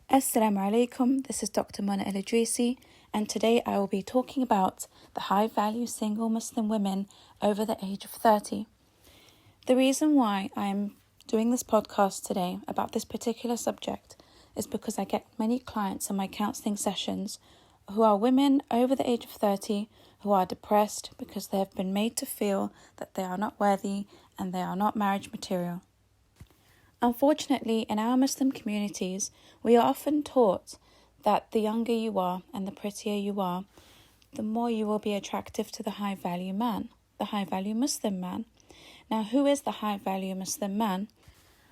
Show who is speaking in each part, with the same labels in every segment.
Speaker 1: Assalamu alaikum, this is Dr. Mona El Idrisi, and today I will be talking about the high-value single Muslim women over the age of 30. The reason why I'm doing this podcast today about this particular subject is because I get many clients in my counselling sessions who are women over the age of 30 who are depressed because they have been made to feel that they are not worthy and they are not marriage material. Unfortunately, in our Muslim communities, we are often taught that the younger you are and the prettier you are, the more you will be attractive to the high-value man, the high-value Muslim man. Now, who is the high-value Muslim man?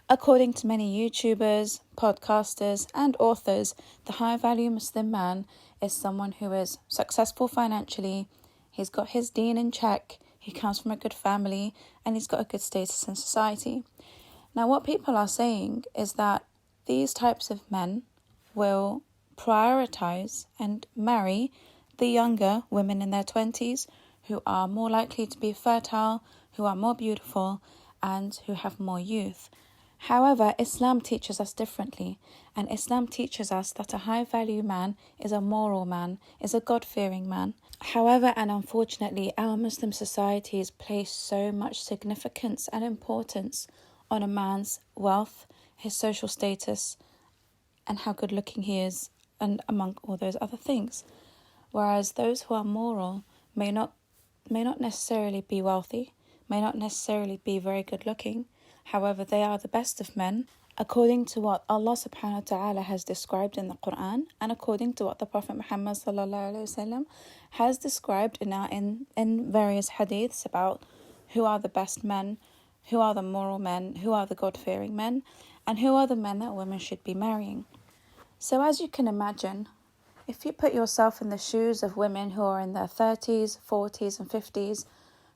Speaker 1: According to many YouTubers, podcasters, and authors, the high-value Muslim man is someone who is successful financially, he's got his deen in check, he comes from a good family, and he's got a good status in society. Now, what people are saying is that these types of men will prioritize and marry the younger women in their 20s who are more likely to be fertile, who are more beautiful, and who have more youth. However, Islam teaches us differently, and Islam teaches us that a high-value man is a moral man, is a God-fearing man. However, and unfortunately, our Muslim societies place so much significance and importance on a man's wealth, his social status, and how good looking he is, and among all those other things. Whereas those who are moral may not necessarily be wealthy, may not necessarily be very good looking. However, they are the best of men, according to what Allah subhanahu wa ta'ala has described in the Quran, and according to what the Prophet Muhammad sallallahu alaihi wasallam has described in various hadiths about who are the best men, who are the moral men, who are the God-fearing men, and who are the men that women should be marrying. So as you can imagine, if you put yourself in the shoes of women who are in their 30s, 40s and 50s,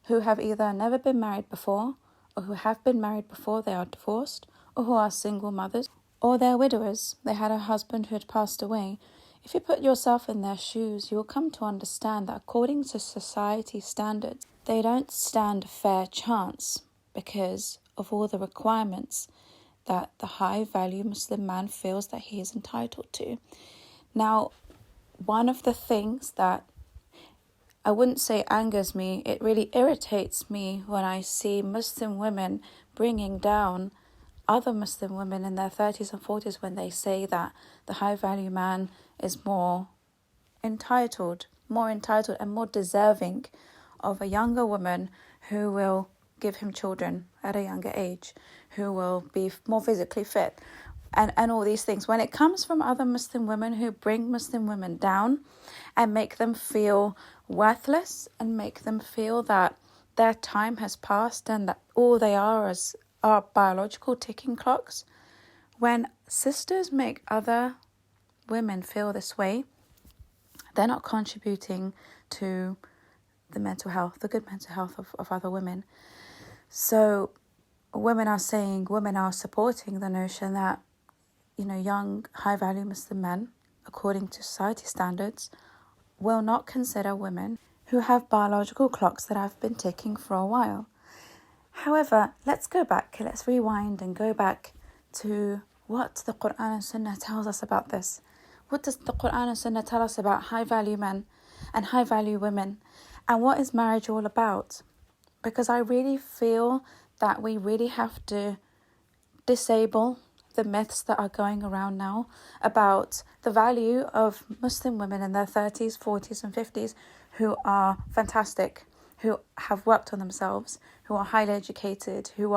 Speaker 1: who have either never been married before, or who have been married before they are divorced, or who are single mothers, or they're widowers, they had a husband who had passed away. If you put yourself in their shoes, you will come to understand that according to society standards, they don't stand a fair chance because of all the requirements that the high-value Muslim man feels that he is entitled to. Now, one of the things that I wouldn't say angers me, it really irritates me when I see Muslim women bringing down other Muslim women in their 30s and 40s when they say that the high-value man is more entitled and more deserving of a younger woman who will give him children at a younger age, who will be more physically fit, and all these things. When it comes from other Muslim women who bring Muslim women down and make them feel worthless and make them feel that their time has passed and that all they are biological ticking clocks, when sisters make other women feel this way, they're not contributing to the good mental health of other women. So women are supporting the notion that, young, high-value Muslim men, according to society standards, will not consider women who have biological clocks that have been ticking for a while. However, let's rewind and go back to what the Quran and Sunnah tells us about this. What does the Quran and Sunnah tell us about high-value men and high-value women? And what is marriage all about? Because I really feel that we really have to disable the myths that are going around now about the value of Muslim women in their 30s, 40s and 50s who are fantastic, who have worked on themselves, who are highly educated, who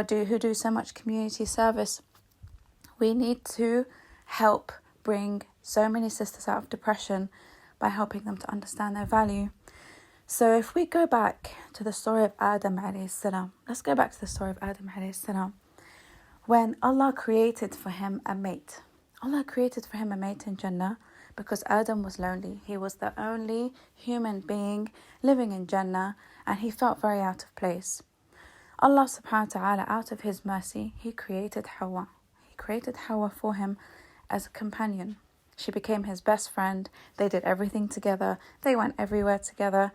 Speaker 1: do so much community service. We need to help bring so many sisters out of depression by helping them to understand their value. So if we go back to the story of Adam alayhi salam, let's go back to the story of Adam alayhi salam. When Allah created for him a mate in Jannah because Adam was lonely. He was the only human being living in Jannah and he felt very out of place. Allah subhanahu wa ta'ala, out of his mercy, he created Hawa. He created Hawa for him as a companion. She became his best friend. They did everything together. They went everywhere together.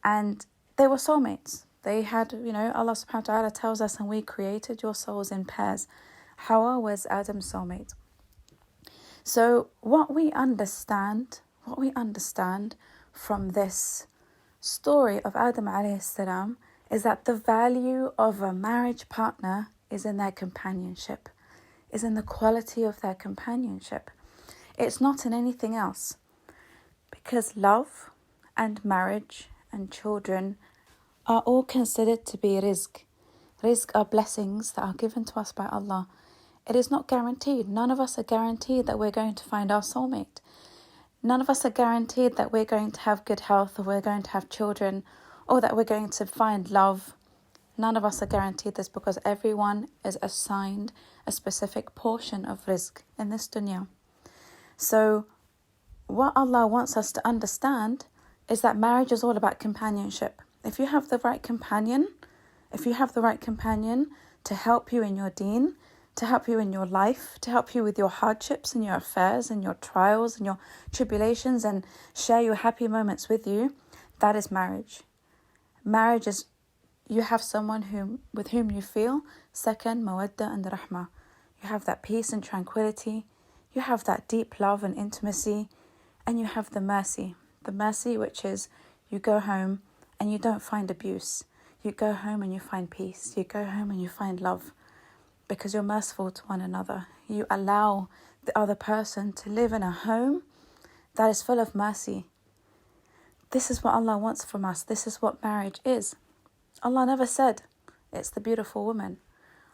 Speaker 1: And they were soulmates. They had, Allah subhanahu wa ta'ala tells us, and we created your souls in pairs. Hawa was Adam's soulmate. So what we understand from this story of Adam alayhi salam is that the value of a marriage partner is in their companionship, is in the quality of their companionship. It's not in anything else. Because love and marriage and children are all considered to be rizq. Rizq are blessings that are given to us by Allah. It is not guaranteed. None of us are guaranteed that we're going to find our soulmate. None of us are guaranteed that we're going to have good health, or we're going to have children, or that we're going to find love. None of us are guaranteed this, because everyone is assigned a specific portion of rizq in this dunya. So what Allah wants us to understand is that marriage is all about companionship. If you have the right companion to help you in your deen, to help you in your life, to help you with your hardships and your affairs and your trials and your tribulations, and share your happy moments with you, that is marriage. Marriage is you have someone with whom you feel second, mawadda and rahmah. You have that peace and tranquility. You have that deep love and intimacy. And you have the mercy which is you go home and you don't find abuse. You go home and you find peace. You go home and you find love, because you're merciful to one another. You allow the other person to live in a home that is full of mercy. This is what Allah wants from us. This is what marriage is. Allah never said it's the beautiful woman.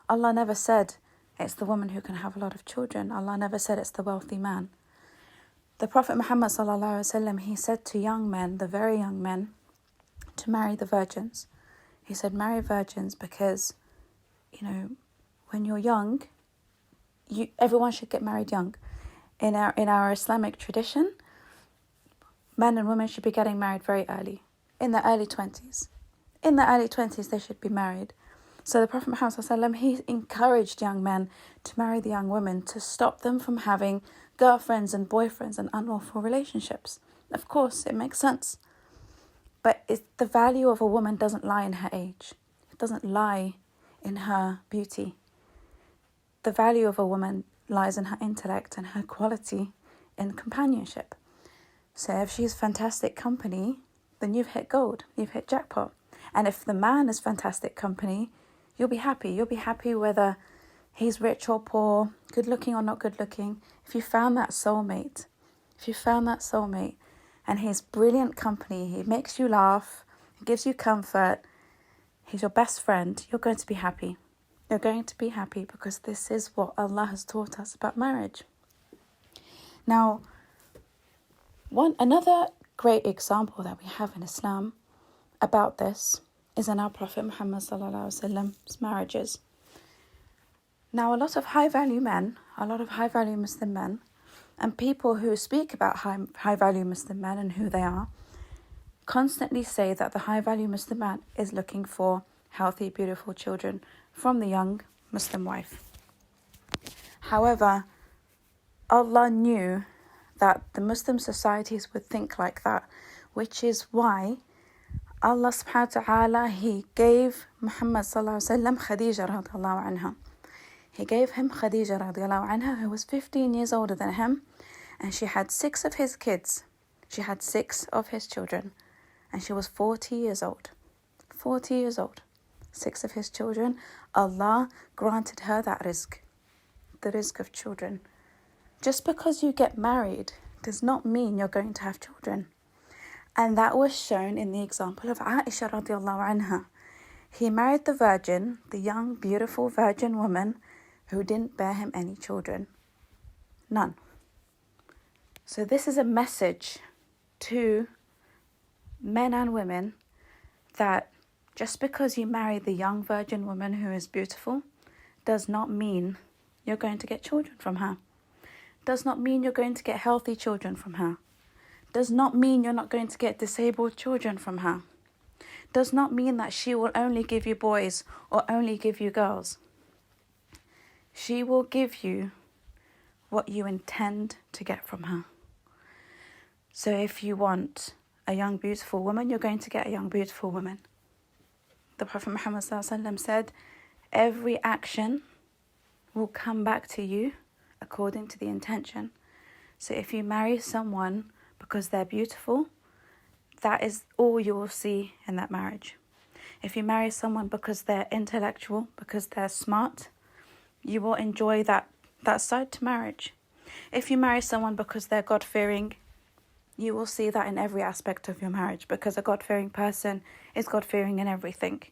Speaker 1: Allah never said it's the woman who can have a lot of children. Allah never said it's the wealthy man. The Prophet Muhammad ﷺ, he said to young men, the very young men, to marry the virgins. He said, marry virgins because, when you're young, everyone should get married young. In our Islamic tradition, men and women should be getting married very early, in their early 20s. In their early 20s, they should be married. So the Prophet Muhammad ﷺ, he encouraged young men to marry the young women, to stop them from having girlfriends and boyfriends and unlawful relationships. Of course, it makes sense. But the value of a woman doesn't lie in her age. It doesn't lie in her beauty. The value of a woman lies in her intellect and her quality in companionship. So if she's fantastic company, then you've hit gold. You've hit jackpot. And if the man is fantastic company, you'll be happy. You'll be happy whether he's rich or poor, good looking or not good looking. If you found that soulmate, and he's brilliant company, he makes you laugh, he gives you comfort, he's your best friend, you're going to be happy. You're going to be happy because this is what Allah has taught us about marriage. Now, another great example that we have in Islam about this is in our Prophet Muhammad ﷺ's marriages. Now, a lot of high-value Muslim men, and people who speak about high-value Muslim men and who they are, constantly say that the high-value Muslim man is looking for healthy, beautiful children from the young Muslim wife. However, Allah knew that the Muslim societies would think like that, which is why Allah subhanahu wa ta'ala, He gave Muhammad sallallahu alayhi wa sallam Khadija radiallahu anha. He gave him Khadija radiallahu anha, who was 15 years older than him, and she had 6 of his kids. She had 6 of his children, and she was 40 years old. 40 years old. 6 of his children. Allah granted her that rizq, the rizq of children. Just because you get married does not mean you're going to have children. And that was shown in the example of Aisha radiallahu anha. He married the virgin, the young, beautiful virgin woman who didn't bear him any children. None. So this is a message to men and women that just because you marry the young virgin woman who is beautiful does not mean you're going to get children from her. Does not mean you're going to get healthy children from her. Does not mean you're not going to get disabled children from her. Does not mean that she will only give you boys or only give you girls. She will give you what you intend to get from her. So if you want a young beautiful woman, you're going to get a young beautiful woman. The Prophet Muhammad ﷺ said, every action will come back to you according to the intention. So if you marry someone because they're beautiful, that is all you will see in that marriage. If you marry someone because they're intellectual, because they're smart, you will enjoy that side to marriage. If you marry someone because they're God-fearing, you will see that in every aspect of your marriage, because a God-fearing person is God-fearing in everything.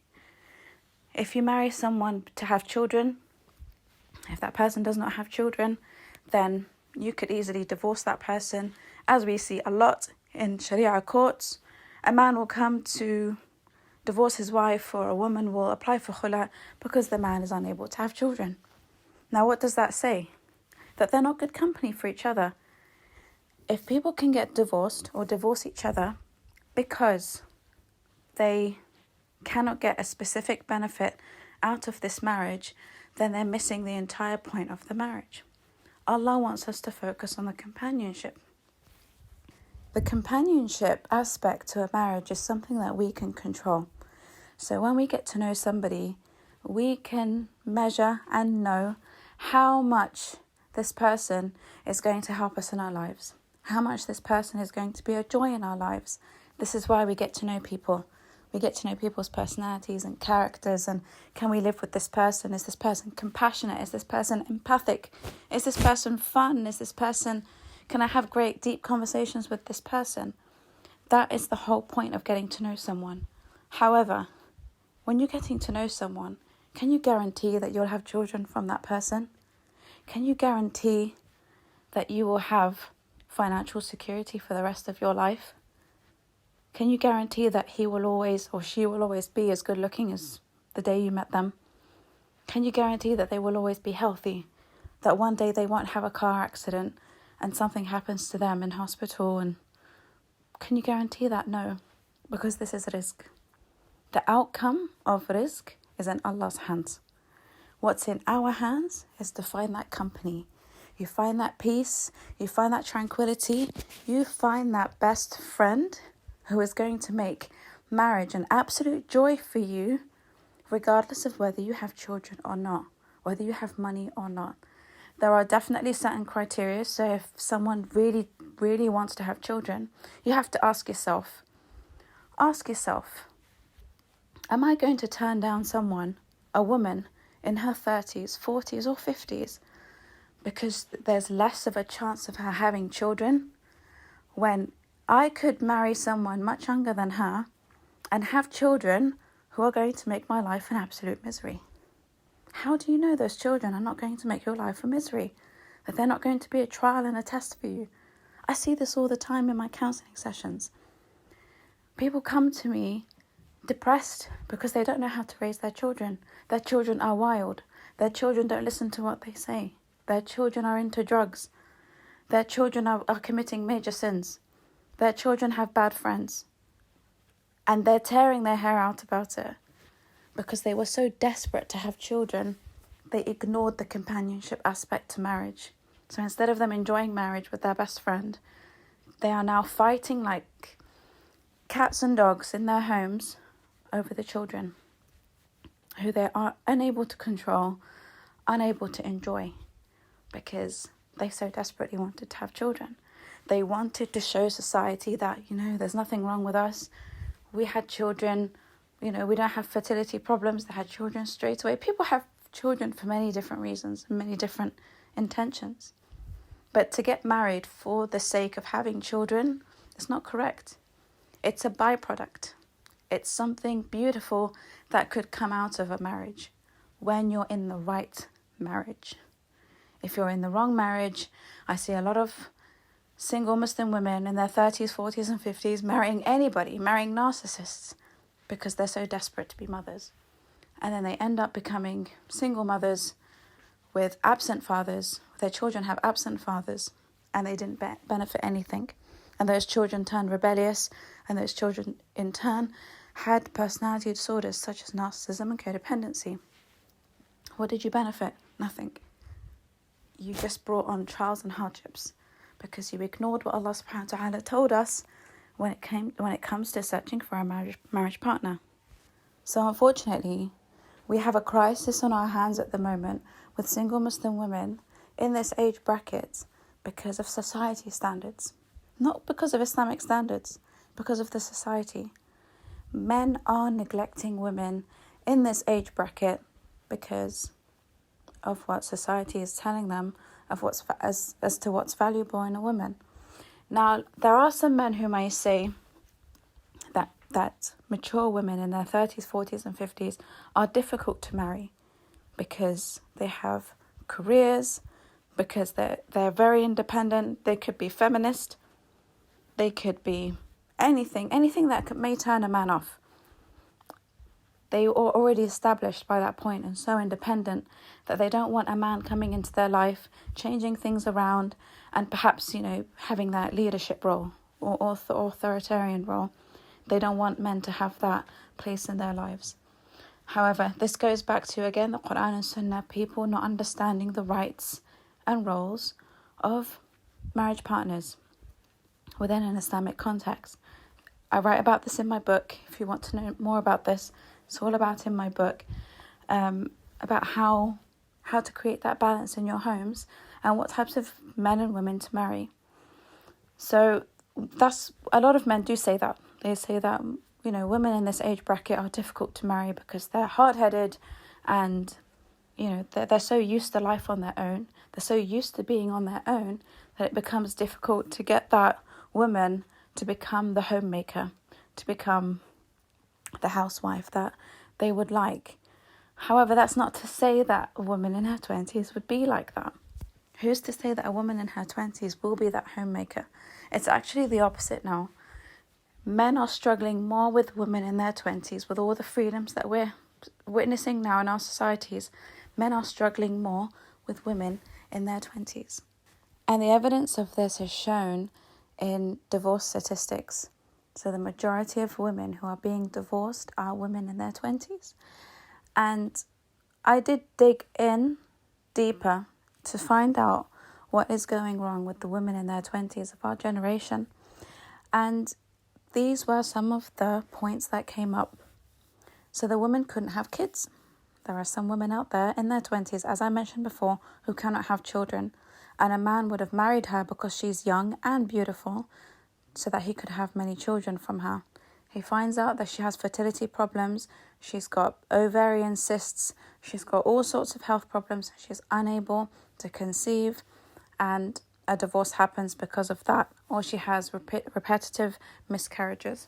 Speaker 1: If you marry someone to have children, if that person does not have children, then you could easily divorce that person. As we see a lot in Sharia courts, a man will come to divorce his wife, or a woman will apply for khula because the man is unable to have children. Now, what does that say? That they're not good company for each other. If people can get divorced or divorce each other because they cannot get a specific benefit out of this marriage, then they're missing the entire point of the marriage. Allah wants us to focus on the companionship. The companionship aspect to a marriage is something that we can control. So when we get to know somebody, we can measure and know how much this person is going to help us in our lives, how much this person is going to be a joy in our lives. This is why we get to know people. We get to know people's personalities and characters, and can we live with this person? Is this person compassionate? Is this person empathic? Is this person fun? Can I have great deep conversations with this person? That is the whole point of getting to know someone. However, when you're getting to know someone, can you guarantee that you'll have children from that person? Can you guarantee that you will have financial security for the rest of your life? Can you guarantee that he will always or she will always be as good looking as the day you met them? Can you guarantee that they will always be healthy? That one day they won't have a car accident and something happens to them in hospital? And can you guarantee that? No, because this is risk. The outcome of risk is in Allah's hands. What's in our hands is to find that company. You find that peace, you find that tranquility, you find that best friend who is going to make marriage an absolute joy for you, regardless of whether you have children or not, whether you have money or not. There are definitely certain criteria. So if someone really, really wants to have children, you have to ask yourself, am I going to turn down someone, a woman in her 30s, 40s or 50s, because there's less of a chance of her having children, when I could marry someone much younger than her and have children who are going to make my life an absolute misery? How do you know those children are not going to make your life a misery? That they're not going to be a trial and a test for you? I see this all the time in my counselling sessions. People come to me depressed because they don't know how to raise their children. Their children are wild. Their children don't listen to what they say. Their children are into drugs. Their children are committing major sins. Their children have bad friends. And they're tearing their hair out about it. Because they were so desperate to have children, they ignored the companionship aspect to marriage. So instead of them enjoying marriage with their best friend, they are now fighting like cats and dogs in their homes over the children, who they are unable to control, unable to enjoy, because they so desperately wanted to have children. They wanted to show society that, there's nothing wrong with us. We had children. We don't have fertility problems. They had children straight away. People have children for many different reasons and many different intentions. But to get married for the sake of having children is not correct. It's a byproduct. It's something beautiful that could come out of a marriage when you're in the right marriage. If you're in the wrong marriage, I see a lot of single Muslim women in their 30s, 40s and 50s marrying anybody, marrying narcissists, because they're so desperate to be mothers. And then they end up becoming single mothers with absent fathers. Their children have absent fathers, and they didn't benefit anything. And those children turned rebellious, and those children in turn had personality disorders such as narcissism and codependency. What did you benefit? Nothing. You just brought on trials and hardships because you ignored what Allah subhanahu wa ta'ala told us when it comes to searching for a marriage partner. So unfortunately, we have a crisis on our hands at the moment with single Muslim women in this age bracket because of society standards. Not because of Islamic standards, because of the society. Men are neglecting women in this age bracket because of what society is telling them of as to what's valuable in a woman. Now, there are some men who may say that mature women in their 30s, 40s and 50s are difficult to marry because they have careers, because they're very independent. They could be feminist. They could be anything that may turn a man off. They are already established by that point and so independent that they don't want a man coming into their life, changing things around, and perhaps, having that leadership role or authoritarian role. They don't want men to have that place in their lives. However, this goes back to, again, the Quran and Sunnah, people not understanding the rights and roles of marriage partners within an Islamic context. I write about this in my book. If you want to know more about this, it's all about in my book, about how to create that balance in your homes and what types of men and women to marry. So that's, a lot of men do say that. They say that, women in this age bracket are difficult to marry because they're hard-headed and, they're so used to life on their own. They're so used to being on their own that it becomes difficult to get that woman to become the homemaker, to become the housewife that they would like. However, that's not to say that a woman in her 20s would be like that. Who's to say that a woman in her 20s will be that homemaker? It's actually the opposite now. Men are struggling more with women in their 20s, with all the freedoms that we're witnessing now in our societies. Men are struggling more with women in their 20s. And the evidence of this is shown in divorce statistics. So the majority of women who are being divorced are women in their 20s. And I did dig in deeper to find out what is going wrong with the women in their 20s of our generation. And these were some of the points that came up. So the women couldn't have kids. There are some women out there in their 20s, as I mentioned before, who cannot have children. And a man would have married her because she's young and beautiful so that he could have many children from her. He finds out that she has fertility problems. She's got ovarian cysts. She's got all sorts of health problems. She's unable to conceive, and a divorce happens because of that. Or she has repetitive miscarriages.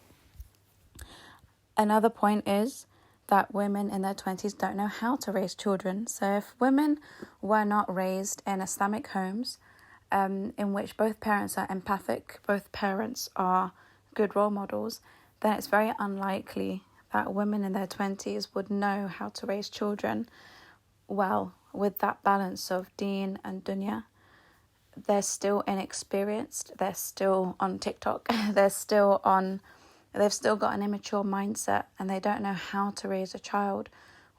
Speaker 1: Another point is that women in their 20s don't know how to raise children. So if women were not raised in Islamic homes, in which both parents are empathic, both parents are good role models, then it's very unlikely that women in their 20s would know how to raise children well with that balance of deen and dunya. They're still inexperienced. They're still on TikTok. They've still got an immature mindset, and they don't know how to raise a child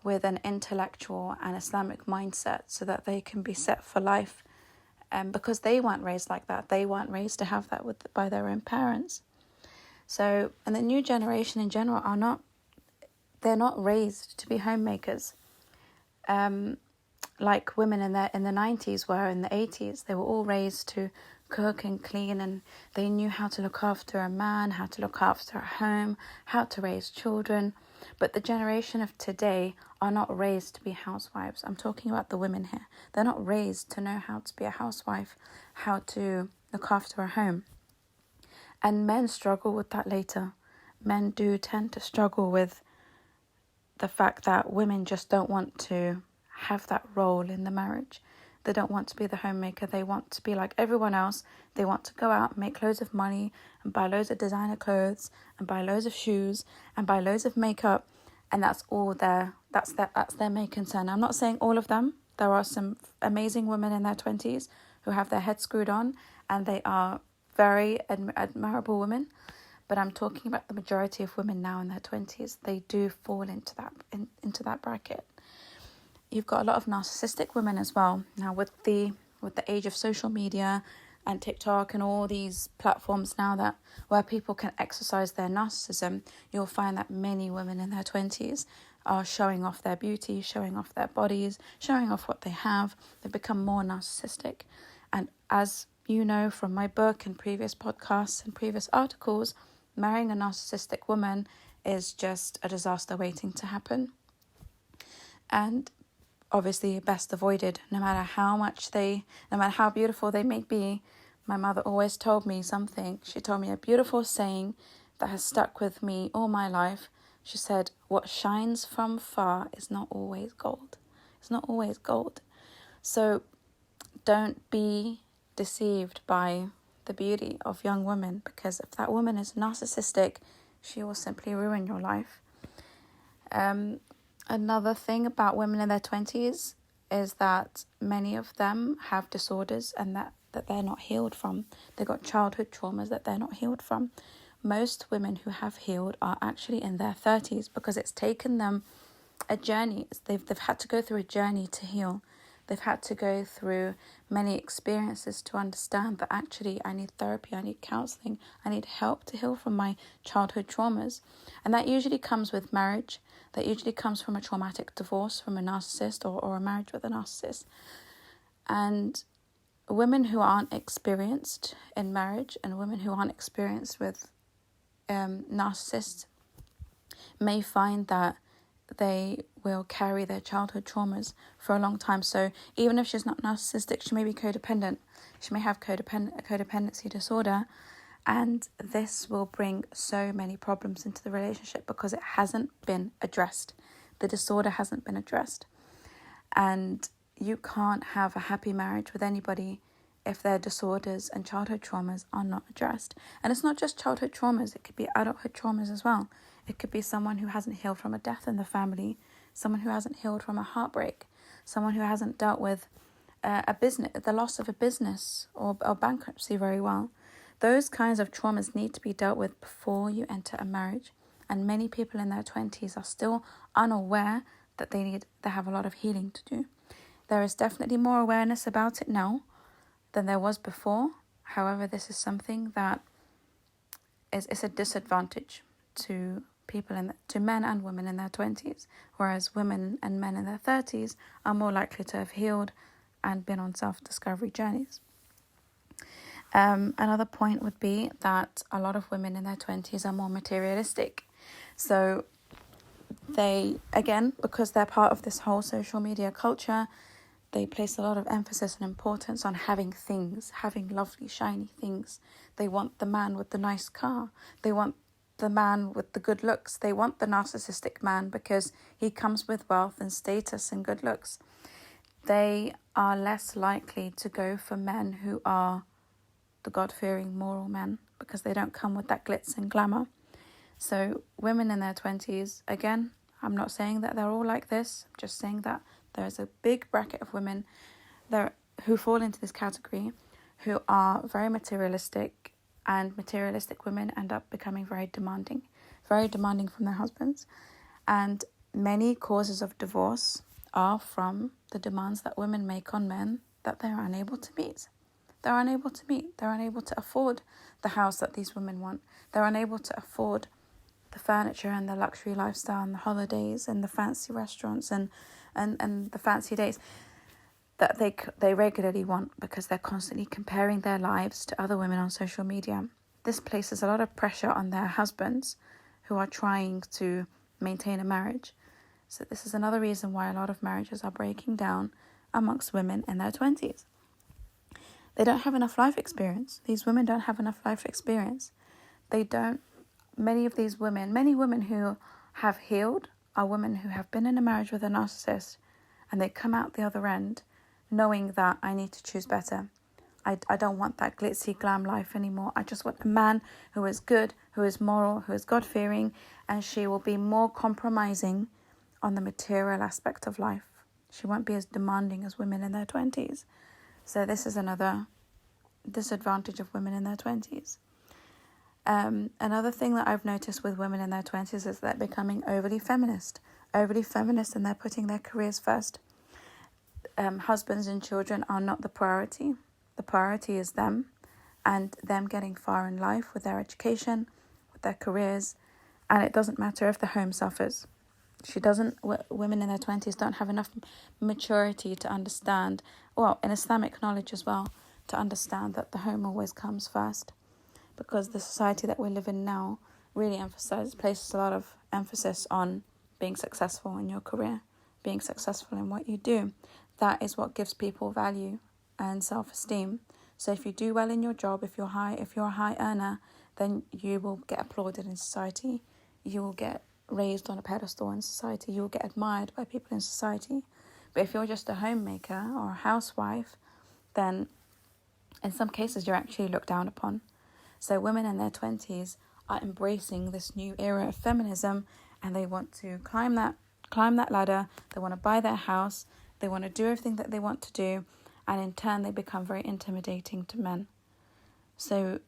Speaker 1: with an intellectual and Islamic mindset so that they can be set for life. Because they weren't raised like that. They weren't raised to have that by their own parents. So, and the new generation in general they're not raised to be homemakers. Like women in the 90s were, in the 80s, they were all raised to cook and clean, and they knew how to look after a man, how to look after a home, how to raise children. But the generation of today are not raised to be housewives. I'm talking about the women here. They're not raised to know how to be a housewife, how to look after a home. And men struggle with that later. Men do tend to struggle with the fact that women just don't want to have that role in the marriage. They don't want to be the homemaker. They want to be like everyone else. They want to go out, make loads of money, and buy loads of designer clothes, and buy loads of shoes, and buy loads of makeup, and that's their main concern. I'm not saying all of them. There are some amazing women in their 20s who have their heads screwed on, and they are very admirable women. But I'm talking about the majority of women now in their 20s. They do fall into that bracket. You've got a lot of narcissistic women as well. Now with the age of social media and TikTok and all these platforms now where people can exercise their narcissism, you'll find that many women in their 20s are showing off their beauty, showing off their bodies, showing off what they have. They become more narcissistic. And as you know from my book and previous podcasts and previous articles, marrying a narcissistic woman is just a disaster waiting to happen. And obviously best avoided, no matter how beautiful they may be. My mother always told me something. She told me a beautiful saying that has stuck with me all my life. She said, what shines from far is not always gold. It's not always gold. So don't be deceived by the beauty of young women, because if that woman is narcissistic, she will simply ruin your life. Another thing about women in their 20s is that many of them have disorders and that they're not healed from. They've got childhood traumas that they're not healed from. Most women who have healed are actually in their 30s, because it's taken them a journey. They've had to go through a journey to heal. They've had to go through many experiences to understand that actually I need therapy, I need counselling, I need help to heal from my childhood traumas. And that usually comes with marriage. That usually comes from a traumatic divorce from a narcissist or a marriage with a narcissist. And women who aren't experienced in marriage and women who aren't experienced with narcissists may find that they will carry their childhood traumas for a long time. So even if she's not narcissistic, she may be codependent. She may have codependency disorder, and this will bring so many problems into the relationship because it hasn't been addressed. The disorder hasn't been addressed. And you can't have a happy marriage with anybody if their disorders and childhood traumas are not addressed. And it's not just childhood traumas, it could be adulthood traumas as well. It could be someone who hasn't healed from a death in the family, someone who hasn't healed from a heartbreak, someone who hasn't dealt with the loss of a business or bankruptcy very well. Those kinds of traumas need to be dealt with before you enter a marriage. And many people in their 20s are still unaware that they have a lot of healing to do. There is definitely more awareness about it now than there was before. However, this is something that is a disadvantage to to men and women in their 20s, whereas women and men in their 30s are more likely to have healed and been on self-discovery journeys. Another point would be that a lot of women in their 20s are more materialistic. So they, again, because they're part of this whole social media culture, they place a lot of emphasis and importance on having things, having lovely, shiny things. They want the man with the nice car. They want the man with the good looks. They want the narcissistic man because he comes with wealth and status and good looks. They are less likely to go for men who are the God-fearing moral men because they don't come with that glitz and glamour. So women in their 20s, again, I'm not saying that they're all like this. I'm just saying that there's a big bracket of women who fall into this category who are very materialistic, and materialistic women end up becoming very demanding from their husbands. And many causes of divorce are from the demands that women make on men that they're unable to meet. They're unable to afford the house that these women want. They're unable to afford the furniture and the luxury lifestyle and the holidays and the fancy restaurants and the fancy dates that they regularly want because they're constantly comparing their lives to other women on social media. This places a lot of pressure on their husbands who are trying to maintain a marriage. So this is another reason why a lot of marriages are breaking down amongst women in their 20s. They don't have enough life experience. These women don't have enough life experience. Many women who have healed are women who have been in a marriage with a narcissist, and they come out the other end knowing that I need to choose better. I don't want that glitzy glam life anymore. I just want a man who is good, who is moral, who is God-fearing, and she will be more compromising on the material aspect of life. She won't be as demanding as women in their 20s. So this is another disadvantage of women in their 20s. Another thing that I've noticed with women in their 20s is that they're becoming overly feminist, and they're putting their careers first. Husbands and children are not the priority. The priority is them and them getting far in life with their education, with their careers, and it doesn't matter if the home suffers. Women in their 20s don't have enough maturity to understand, in Islamic knowledge as well, to understand that the home always comes first, because the society that we live in now really places a lot of emphasis on being successful in your career, being successful in what you do. That is what gives people value and self-esteem. So if you do well in your job, if you're a high earner, then you will get applauded in society. You will get raised on a pedestal in society. You will get admired by people in society. But if you're just a homemaker or a housewife, then in some cases you're actually looked down upon. So women in their 20s are embracing this new era of feminism, and they want to climb that ladder. They want to buy their house. They want to do everything that they want to do, and in turn they become very intimidating to men. So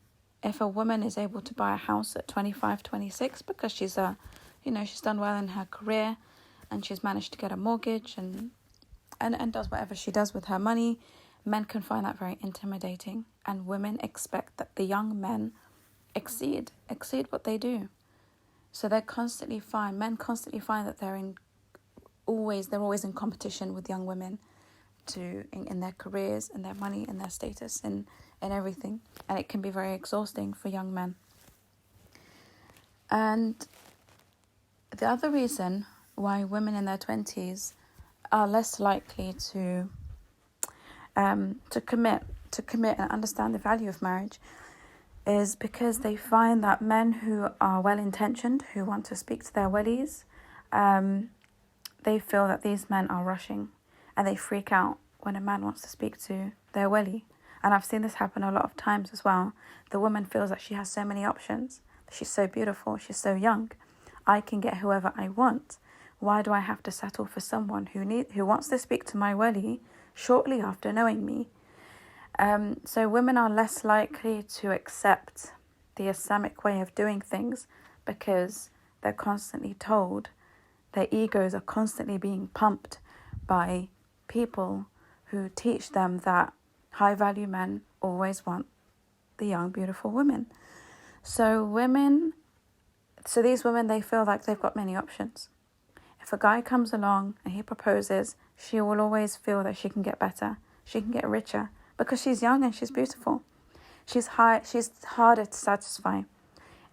Speaker 1: if a woman is able to buy a house at 25, 26 because she's done well in her career and she's managed to get a mortgage and does whatever she does with her money, men can find that very intimidating, and women expect that the young men exceed what they do. So men constantly find that they're always in competition with young women in their careers, in their money, in their status, in everything. And it can be very exhausting for young men. And the other reason why women in their 20s are less likely to commit and understand the value of marriage is because they find that men who are well-intentioned, who want to speak to their walis, they feel that these men are rushing, and they freak out when a man wants to speak to their wali. And I've seen this happen a lot of times as well. The woman feels that she has so many options. She's so beautiful, she's so young. I can get whoever I want. Why do I have to settle for someone who wants to speak to my wali shortly after knowing me? So women are less likely to accept the Islamic way of doing things because they're constantly told, their egos are constantly being pumped by people who teach them that high-value men always want the young, beautiful women. So these women, they feel like they've got many options. If a guy comes along and he proposes, she will always feel that she can get better, she can get richer, because she's young and she's beautiful. She's harder to satisfy.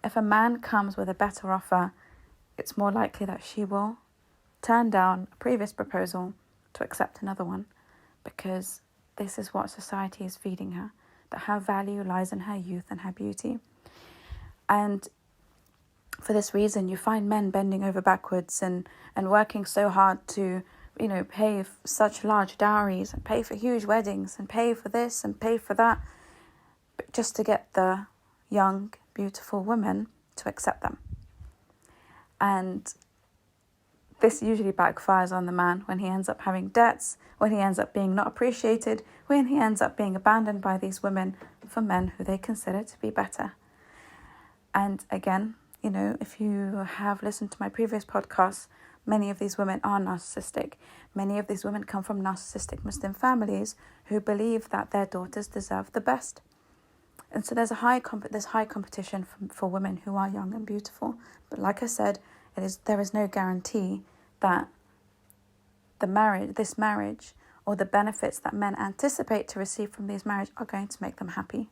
Speaker 1: If a man comes with a better offer, it's more likely that she will turn down a previous proposal to accept another one, because this is what society is feeding her, that her value lies in her youth and her beauty. And for this reason, you find men bending over backwards and working so hard to, pay such large dowries and pay for huge weddings and pay for this and pay for that, but just to get the young, beautiful woman to accept them. And this usually backfires on the man when he ends up having debts, when he ends up being not appreciated, when he ends up being abandoned by these women for men who they consider to be better. And again, if you have listened to my previous podcasts, many of these women are narcissistic. Many of these women come from narcissistic Muslim families who believe that their daughters deserve the best. And so there's high competition for women who are young and beautiful. But like I said, there is no guarantee that this marriage or the benefits that men anticipate to receive from these marriages are going to make them happy.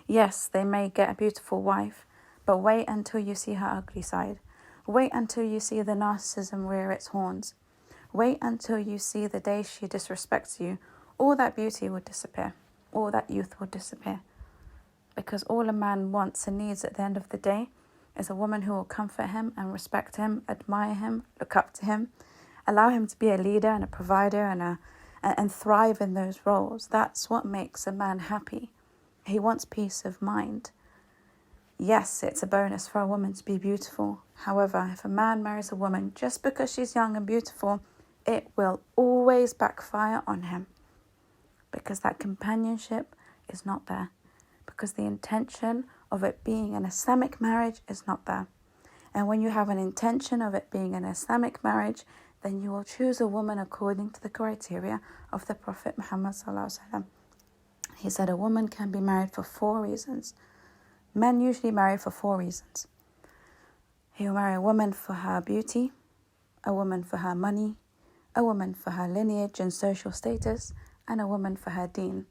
Speaker 1: Yes, they may get a beautiful wife, but wait until you see her ugly side. Wait until you see the narcissism rear its horns. Wait until you see the day she disrespects you. All that beauty will disappear. All that youth will disappear. Because all a man wants and needs at the end of the day is a woman who will comfort him and respect him, admire him, look up to him, allow him to be a leader and a provider and thrive in those roles. That's what makes a man happy. He wants peace of mind. Yes, it's a bonus for a woman to be beautiful. However, if a man marries a woman just because she's young and beautiful, it will always backfire on him, because that companionship is not there, because the intention of it being an Islamic marriage is not there. And when you have an intention of it being an Islamic marriage, then you will choose a woman according to the criteria of the Prophet Muhammad ﷺ. He said a woman can be married for 4 reasons. Men usually marry for 4 reasons. He will marry a woman for her beauty, a woman for her money, a woman for her lineage and social status, and a woman for her deen.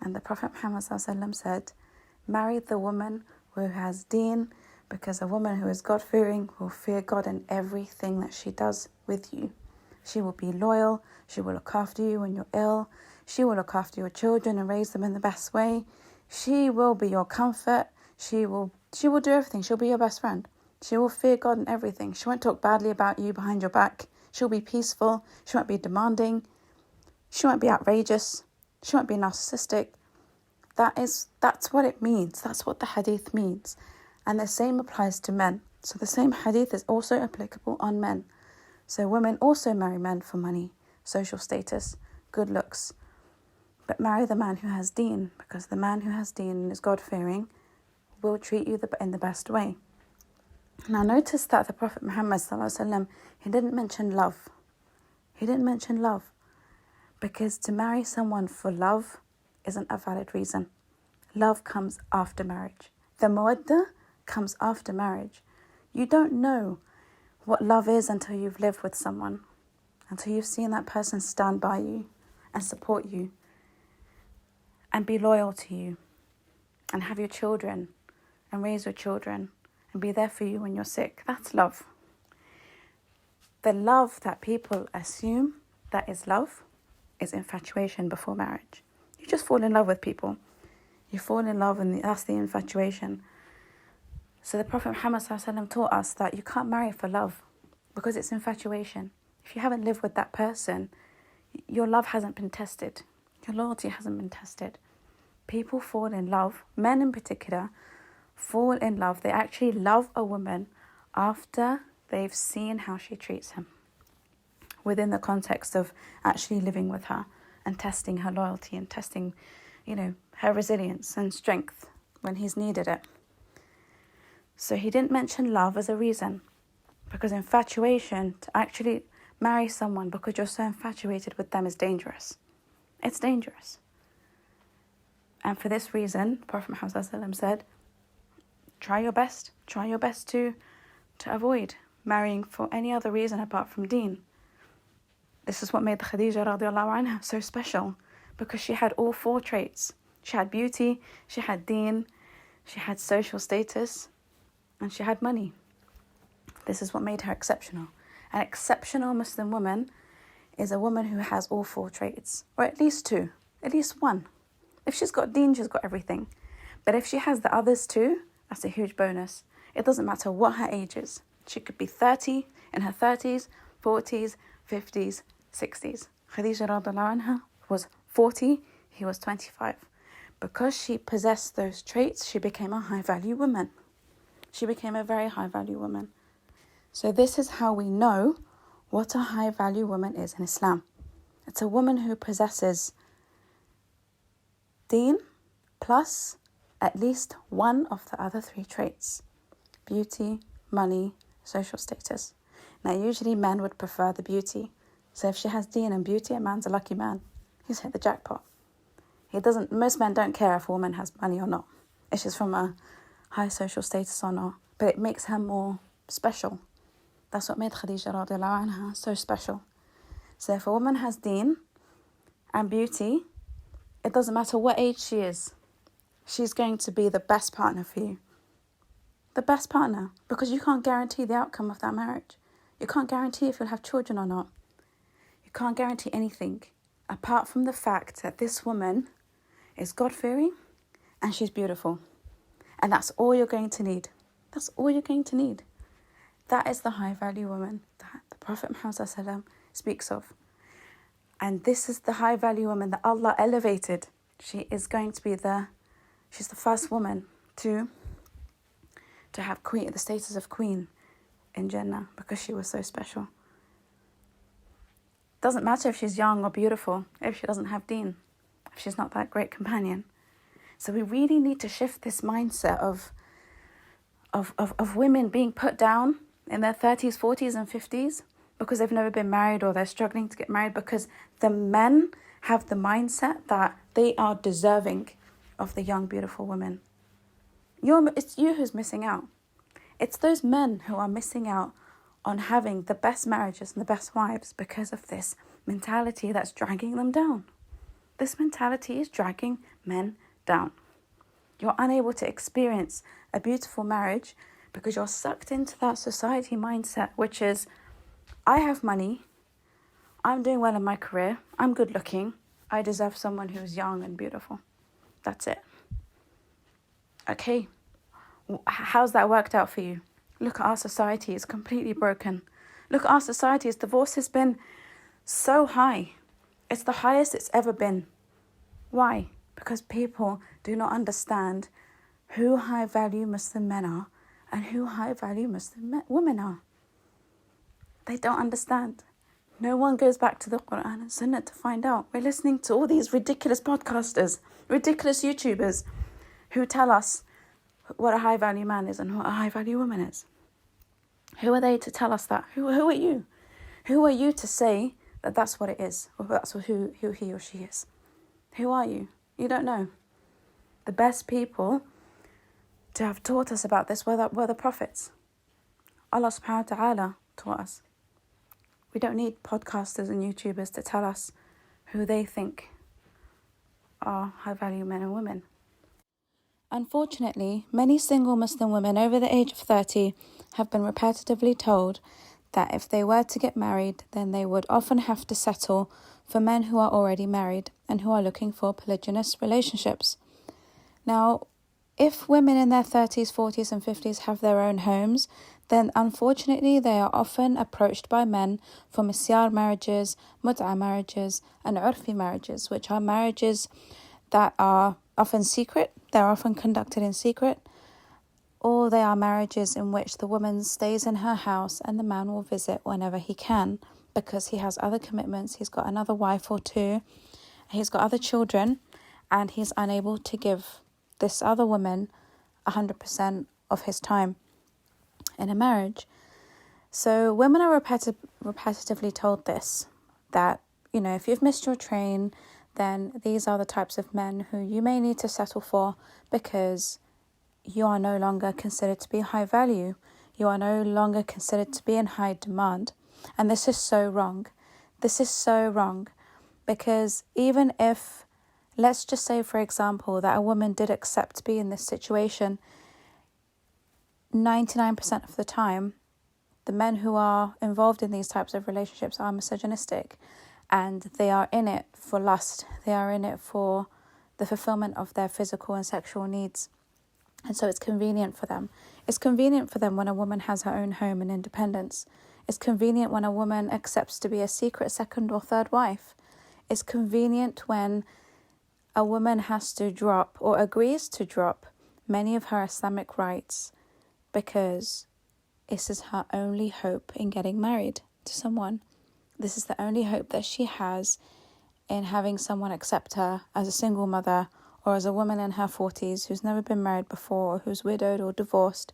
Speaker 1: And the Prophet Muhammad ﷺ said, marry the woman who has deen, because a woman who is God-fearing will fear God in everything that she does with you. She will be loyal. She will look after you when you're ill. She will look after your children and raise them in the best way. She will be your comfort. She will do everything. She'll be your best friend. She will fear God in everything. She won't talk badly about you behind your back. She'll be peaceful. She won't be demanding. She won't be outrageous. She won't be narcissistic. That's what it means. That's what the hadith means. And the same applies to men. So the same hadith is also applicable on men. So women also marry men for money, social status, good looks. But marry the man who has deen, because the man who has deen and is God-fearing will treat you in the best way. Now notice that the Prophet Muhammad ﷺ, he didn't mention love. He didn't mention love. Because to marry someone for love isn't a valid reason. Love comes after marriage. The mawaddah comes after marriage. You don't know what love is until you've lived with someone, until you've seen that person stand by you and support you and be loyal to you and have your children and raise your children and be there for you when you're sick. That's love. The love that people assume that is love is infatuation before marriage. You just fall in love with people. You fall in love and that's the infatuation. So the Prophet Muhammad ﷺ taught us that you can't marry for love because it's infatuation. If you haven't lived with that person, your love hasn't been tested. Your loyalty hasn't been tested. People fall in love, men in particular, fall in love. They actually love a woman after they've seen how she treats him, within the context of actually living with her and testing her loyalty and testing, her resilience and strength when he's needed it. So he didn't mention love as a reason, because infatuation, to actually marry someone because you're so infatuated with them, is dangerous. It's dangerous. And for this reason, Prophet Muhammad ﷺ said, try your best to avoid marrying for any other reason apart from deen. This is what made Khadija radiallahu anha so special, because she had all four traits. She had beauty, she had deen, she had social status, and she had money. This is what made her exceptional. An exceptional Muslim woman is a woman who has all four traits, or at least two, at least one. If she's got deen, she's got everything. But if she has the others too, that's a huge bonus. It doesn't matter what her age is. She could be 30, in her 30s, 40s, 50s, 60s. Khadija radiallahu anha was 40, he was 25. Because she possessed those traits, she became a high-value woman. She became a very high-value woman. So this is how we know what a high-value woman is in Islam. It's a woman who possesses deen plus at least one of the other three traits: beauty, money, social status. Now, usually men would prefer the beauty. So if she has deen and beauty, a man's a lucky man. He's hit the jackpot. Most men don't care if a woman has money or not. If she's from a high social status or not. But it makes her more special. That's what made Khadija radiallahu anha so special. So if a woman has deen and beauty, it doesn't matter what age she is. She's going to be the best partner for you. The best partner. Because you can't guarantee the outcome of that marriage. You can't guarantee if you'll have children or not. You can't guarantee anything apart from the fact that this woman is God-fearing and she's beautiful. And that's all you're going to need. That's all you're going to need. That is the high-value woman that the Prophet Muhammad ﷺ speaks of. And this is the high-value woman that Allah elevated. She is going to be she's the first woman to have the status of queen in Jannah, because she was so special. Doesn't matter if she's young or beautiful, if she doesn't have deen, if she's not that great companion. So we really need to shift this mindset of women being put down in their 30s, 40s and 50s because they've never been married or they're struggling to get married, because the men have the mindset that they are deserving of the young, beautiful women. It's you who's missing out. It's those men who are missing out on having the best marriages and the best wives because of this mentality that's dragging them down. This mentality is dragging men down. You're unable to experience a beautiful marriage because you're sucked into that society mindset, which is, I have money, I'm doing well in my career, I'm good looking, I deserve someone who's young and beautiful. That's it. Okay, how's that worked out for you? Look at our society, it's completely broken. Look at our society's divorce has been so high. It's the highest it's ever been. Why? Because people do not understand who high-value Muslim men are and who high-value Muslim women are. They don't understand. No one goes back to the Quran and Sunnah to find out. We're listening to all these ridiculous podcasters, ridiculous YouTubers who tell us what a high-value man is and what a high-value woman is. Who are they to tell us that? Who are you? Who are you to say that that's what it is, or that's who he or she is? Who are you? You don't know. The best people to have taught us about this were the prophets. Allah subhanahu wa ta'ala taught us. We don't need podcasters and YouTubers to tell us who they think are high-value men and women. Unfortunately, many single Muslim women over the age of 30 have been repetitively told that if they were to get married, then they would often have to settle for men who are already married and who are looking for polygynous relationships. Now, if women in their 30s, 40s and 50s have their own homes, then unfortunately they are often approached by men for misyar marriages, mut'a marriages and urfi marriages, which are marriages that are often secret, they're often conducted in secret, or they are marriages in which the woman stays in her house and the man will visit whenever he can because he has other commitments, he's got another wife or two, he's got other children, and he's unable to give this other woman 100% of his time in a marriage. So women are repetitively told this, that, if you've missed your train, then these are the types of men who you may need to settle for because you are no longer considered to be high value. You are no longer considered to be in high demand. And this is so wrong. This is so wrong because even if, let's just say, for example, that a woman did accept to be in this situation, 99% of the time, the men who are involved in these types of relationships are misogynistic and they are in it for lust. They are in it for the fulfillment of their physical and sexual needs. And so it's convenient for them. It's convenient for them when a woman has her own home and independence. It's convenient when a woman accepts to be a secret second or third wife. It's convenient when a woman has to drop or agrees to drop many of her Islamic rights because this is her only hope in getting married to someone. This is the only hope that she has in having someone accept her as a single mother or as a woman in her 40s who's never been married before, or who's widowed or divorced,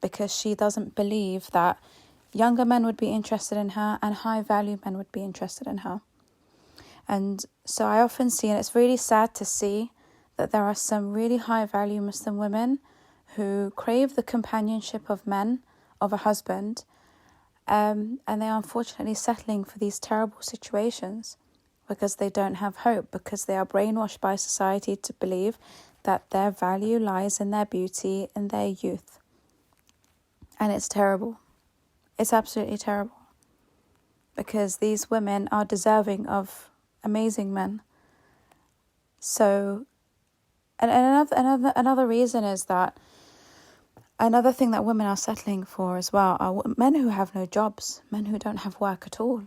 Speaker 1: because she doesn't believe that younger men would be interested in her and high-value men would be interested in her. And so I often see, and it's really sad to see, that there are some really high-value Muslim women who crave the companionship of men, of a husband, and they are unfortunately settling for these terrible situations because they don't have hope, because they are brainwashed by society to believe that their value lies in their beauty, in their youth. And it's terrible. It's absolutely terrible. Because these women are deserving of amazing men. So, and another reason is that another thing that women are settling for as well are men who have no jobs, men who don't have work at all,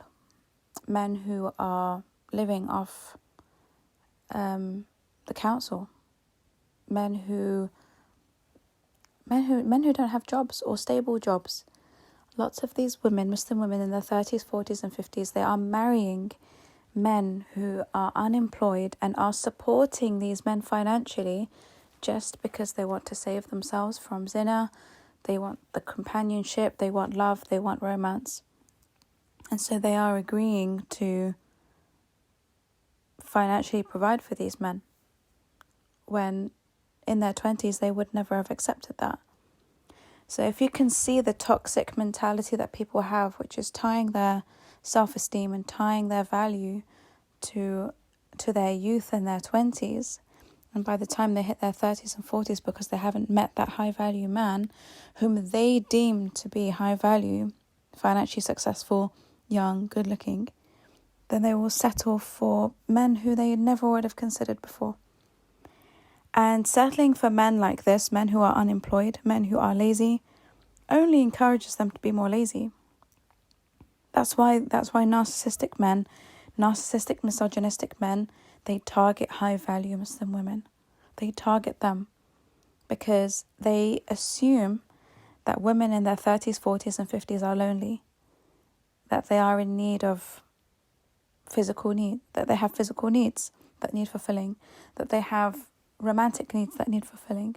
Speaker 1: men who are living off the council, men who don't have jobs or stable jobs. Lots of these women, Muslim women in their 30s, 40s and 50s, they are marrying men who are unemployed and are supporting these men financially just because they want to save themselves from zina. They want the companionship, they want love, they want romance. And so they are agreeing to financially provide for these men when in their 20s they would never have accepted that. So if you can see the toxic mentality that people have, which is tying their self-esteem and tying their value to to their youth and their 20s, and by the time they hit their 30s and 40s, because they haven't met that high value man whom they deem to be high value, financially successful, young, good looking, then they will settle for men who they never would have considered before. And settling for men like this, men who are unemployed, men who are lazy, only encourages them to be more lazy. That's why narcissistic men, narcissistic, misogynistic men, they target high-value Muslim women. They target them because they assume that women in their 30s, 40s and 50s are lonely, that they are in need of that they have physical needs that need fulfilling, that they have romantic needs that need fulfilling.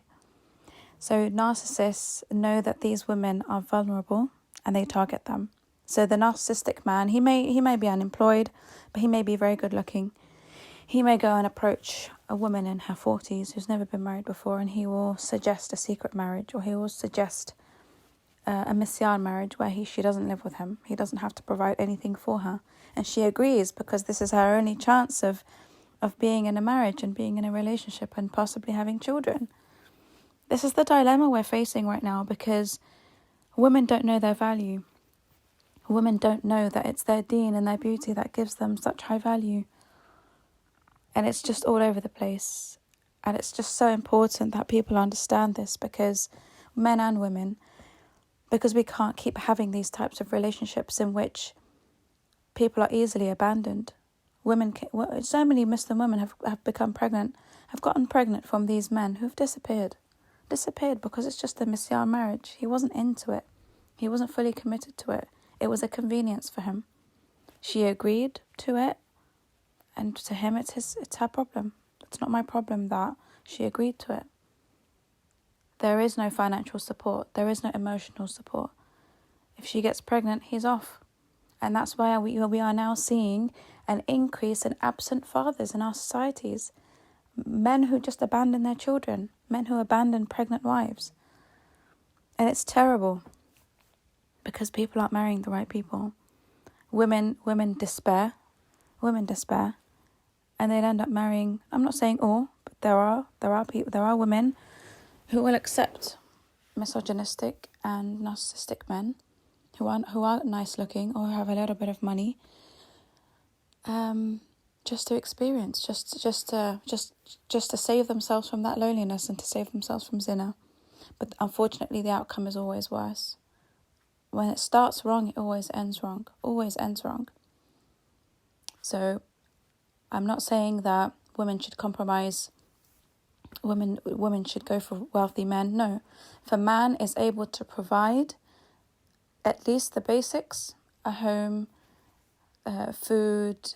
Speaker 1: So narcissists know that these women are vulnerable and they target them. So the narcissistic man, he may be unemployed, but he may be very good looking. He may go and approach a woman in her 40s who's never been married before, and he will suggest a secret marriage, or he will suggest a misyar marriage where she doesn't live with him. He doesn't have to provide anything for her. And she agrees because this is her only chance of being in a marriage and being in a relationship and possibly having children. This is the dilemma we're facing right now because women don't know their value. Women don't know that it's their deen and their beauty that gives them such high value. And it's just all over the place. And it's just so important that people understand this, because men and women, because we can't keep having these types of relationships in which people are easily abandoned. So many Muslim women have become pregnant, have gotten pregnant from these men who've disappeared because it's just a misyar marriage. He wasn't into it. He wasn't fully committed to it. It was a convenience for him. She agreed to it, and to him it's her problem. It's not my problem that she agreed to it. There is no financial support. There is no emotional support. If she gets pregnant, he's off. And that's why we are now seeing an increase in absent fathers in our societies. Men who just abandon their children. Men who abandon pregnant wives. And it's terrible because people aren't marrying the right people. Women despair. And they'll end up marrying, I'm not saying all, but there are women who will accept misogynistic and narcissistic men who are nice looking or who have a little bit of money, just to experience, just to save themselves from that loneliness and to save themselves from zina. But unfortunately, the outcome is always worse. When it starts wrong, it always ends wrong. So I'm not saying that women should compromise. Women should go for wealthy men. No. If a man is able to provide at least the basics, a home, food,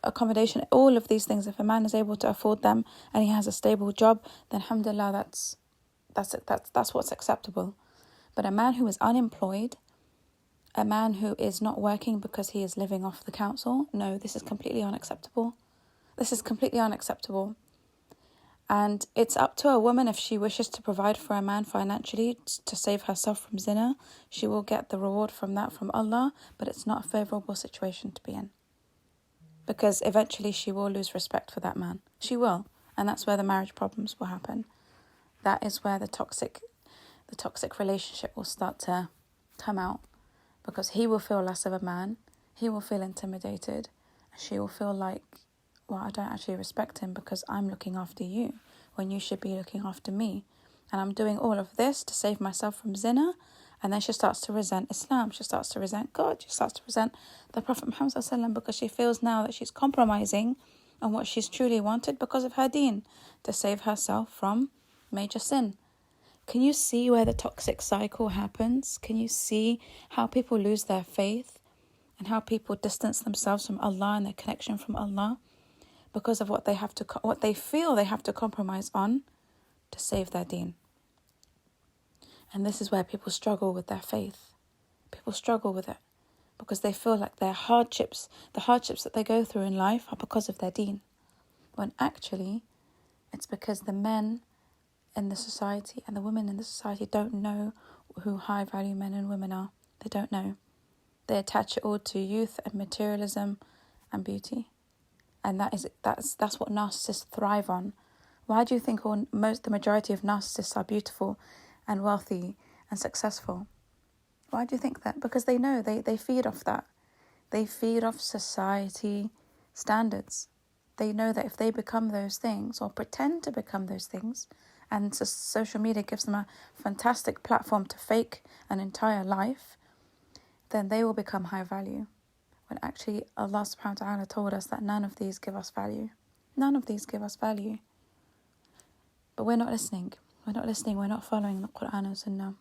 Speaker 1: accommodation, all of these things, if a man is able to afford them and he has a stable job, then alhamdulillah, that's what's acceptable. But a man who is unemployed, a man who is not working because he is living off the council, no, this is completely unacceptable. And it's up to a woman, if she wishes to provide for a man financially to save herself from zina, she will get the reward from that from Allah, but it's not a favourable situation to be in. Because eventually she will lose respect for that man. She will. And that's where the marriage problems will happen. That is where the toxic relationship will start to come out. Because he will feel less of a man. He will feel intimidated. She will feel like, well, I don't actually respect him because I'm looking after you when you should be looking after me. And I'm doing all of this to save myself from zina. And then she starts to resent Islam. She starts to resent God. She starts to resent the Prophet Muhammad ﷺ, because she feels now that she's compromising on what she's truly wanted because of her deen, to save herself from major sin. Can you see where the toxic cycle happens? Can you see how people lose their faith and how people distance themselves from Allah and their connection from Allah because of what they feel they have to compromise on to save their deen? And this is where people struggle with their faith. People struggle with it because they feel like the hardships that they go through in life are because of their deen. When actually, it's because the men in the society and the women in the society don't know who high value men and women are. They don't know. They attach it all to youth and materialism and beauty. And that's what narcissists thrive on. Why do you think the majority of narcissists are beautiful and wealthy and successful? Why do you think that? Because they know they feed off that. They feed off society standards. They know that if they become those things or pretend to become those things, and social media gives them a fantastic platform to fake an entire life, then they will become high value. When actually Allah subhanahu wa ta'ala told us that none of these give us value. None of these give us value. But we're not listening. We're not following the Quran and Sunnah.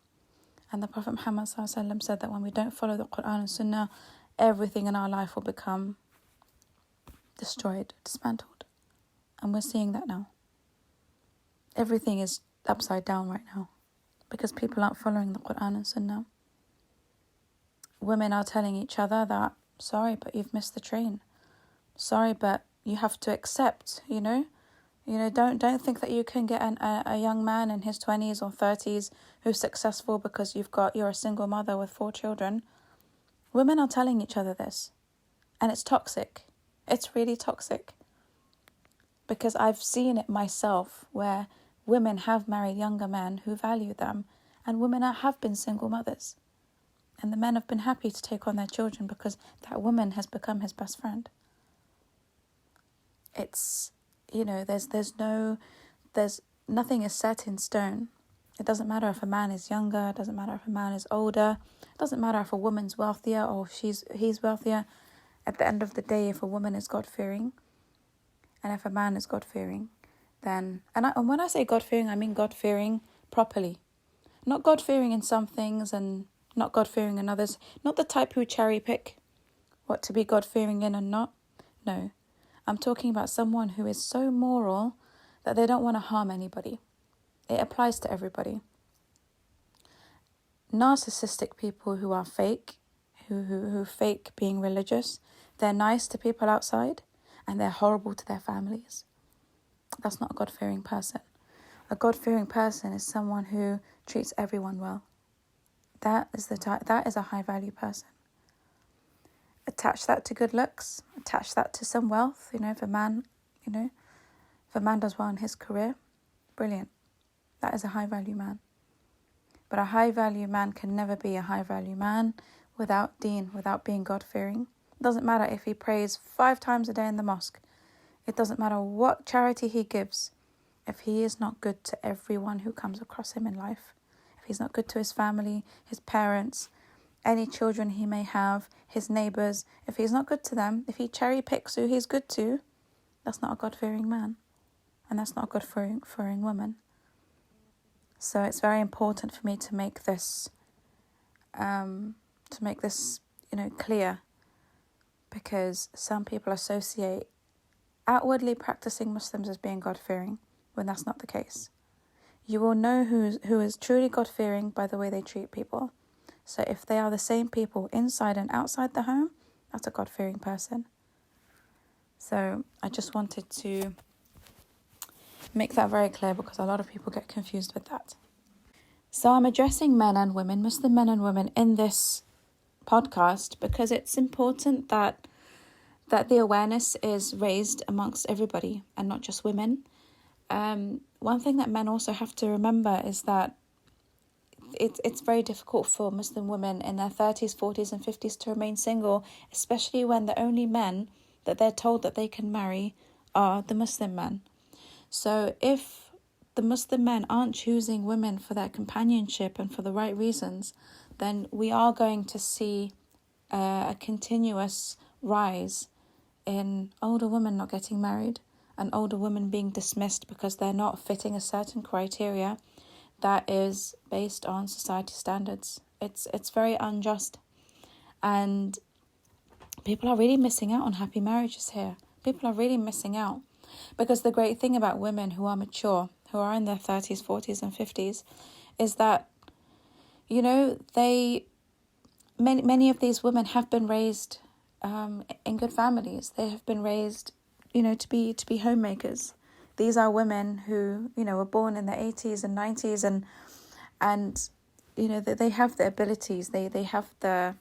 Speaker 1: And the Prophet Muhammad ﷺ said that when we don't follow the Quran and Sunnah, everything in our life will become destroyed, dismantled. And we're seeing that now. Everything is upside down right now because people aren't following the Quran and Sunnah. Women are telling each other that, sorry, but you've missed the train. Sorry, but you have to accept, don't think that you can get a young man in his 20s or 30s who's successful because you're a single mother with 4 children. Women are telling each other this, and it's toxic. It's really toxic. Because I've seen it myself where women have married younger men who value them, and women have been single mothers. And the men have been happy to take on their children because that woman has become his best friend. It's, there's nothing is set in stone. It doesn't matter if a man is younger, it doesn't matter if a man is older, it doesn't matter if a woman's wealthier or he's wealthier. At the end of the day, if a woman is God-fearing and if a man is God-fearing, then, and when I say God-fearing, I mean God-fearing properly. Not God-fearing in some things and not God-fearing in others. Not the type who cherry-pick what to be God-fearing in and not. No, I'm talking about someone who is so moral that they don't want to harm anybody. It applies to everybody. Narcissistic people who are fake, who fake being religious, they're nice to people outside and they're horrible to their families. That's not a God-fearing person. A God-fearing person is someone who treats everyone well. That is a high-value person. Attach that to good looks. Attach that to some wealth. If a man does well in his career, brilliant. That is a high-value man. But a high-value man can never be a high-value man without deen, without being God-fearing. It doesn't matter if he prays 5 times a day in the mosque. It doesn't matter what charity he gives. If he is not good to everyone who comes across him in life, if he's not good to his family, his parents, any children he may have, his neighbours, if he's not good to them, if he cherry picks who he's good to, that's not a God-fearing man. And that's not a God-fearing woman. So it's very important for me to make this clear, because some people associate outwardly practicing Muslims as being God-fearing when that's not the case. You will know who is truly God-fearing by the way they treat people. So if they are the same people inside and outside the home, that's a God-fearing person. So I just wanted to make that very clear because a lot of people get confused with that. So I'm addressing men and women, Muslim men and women, in this podcast because it's important that the awareness is raised amongst everybody and not just women. One thing that men also have to remember is that it's very difficult for Muslim women in their 30s, 40s and 50s to remain single, especially when the only men that they're told that they can marry are the Muslim men. So if the Muslim men aren't choosing women for their companionship and for the right reasons, then we are going to see a continuous rise in older women not getting married and older women being dismissed because they're not fitting a certain criteria that is based on society standards. It's very unjust. And people are really missing out on happy marriages here. People are really missing out. Because the great thing about women who are mature, who are in their 30s, 40s and 50s, is that, many of these women have been raised in good families. They have been raised, to be homemakers. These are women who, were born in the 80s and 90s and they have the abilities. They have the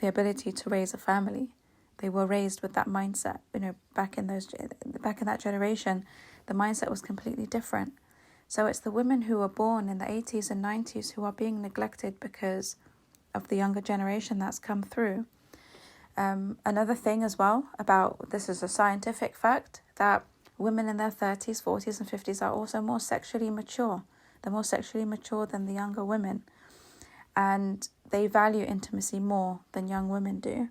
Speaker 1: ability to raise a family They were raised with that mindset. Back in that generation, the mindset was completely different. So it's the women who were born in the 80s and 90s who are being neglected because of the younger generation that's come through. Another thing as well about this is a scientific fact that women in their 30s, 40s and 50s are also more sexually mature. They're more sexually mature than the younger women. And they value intimacy more than young women do.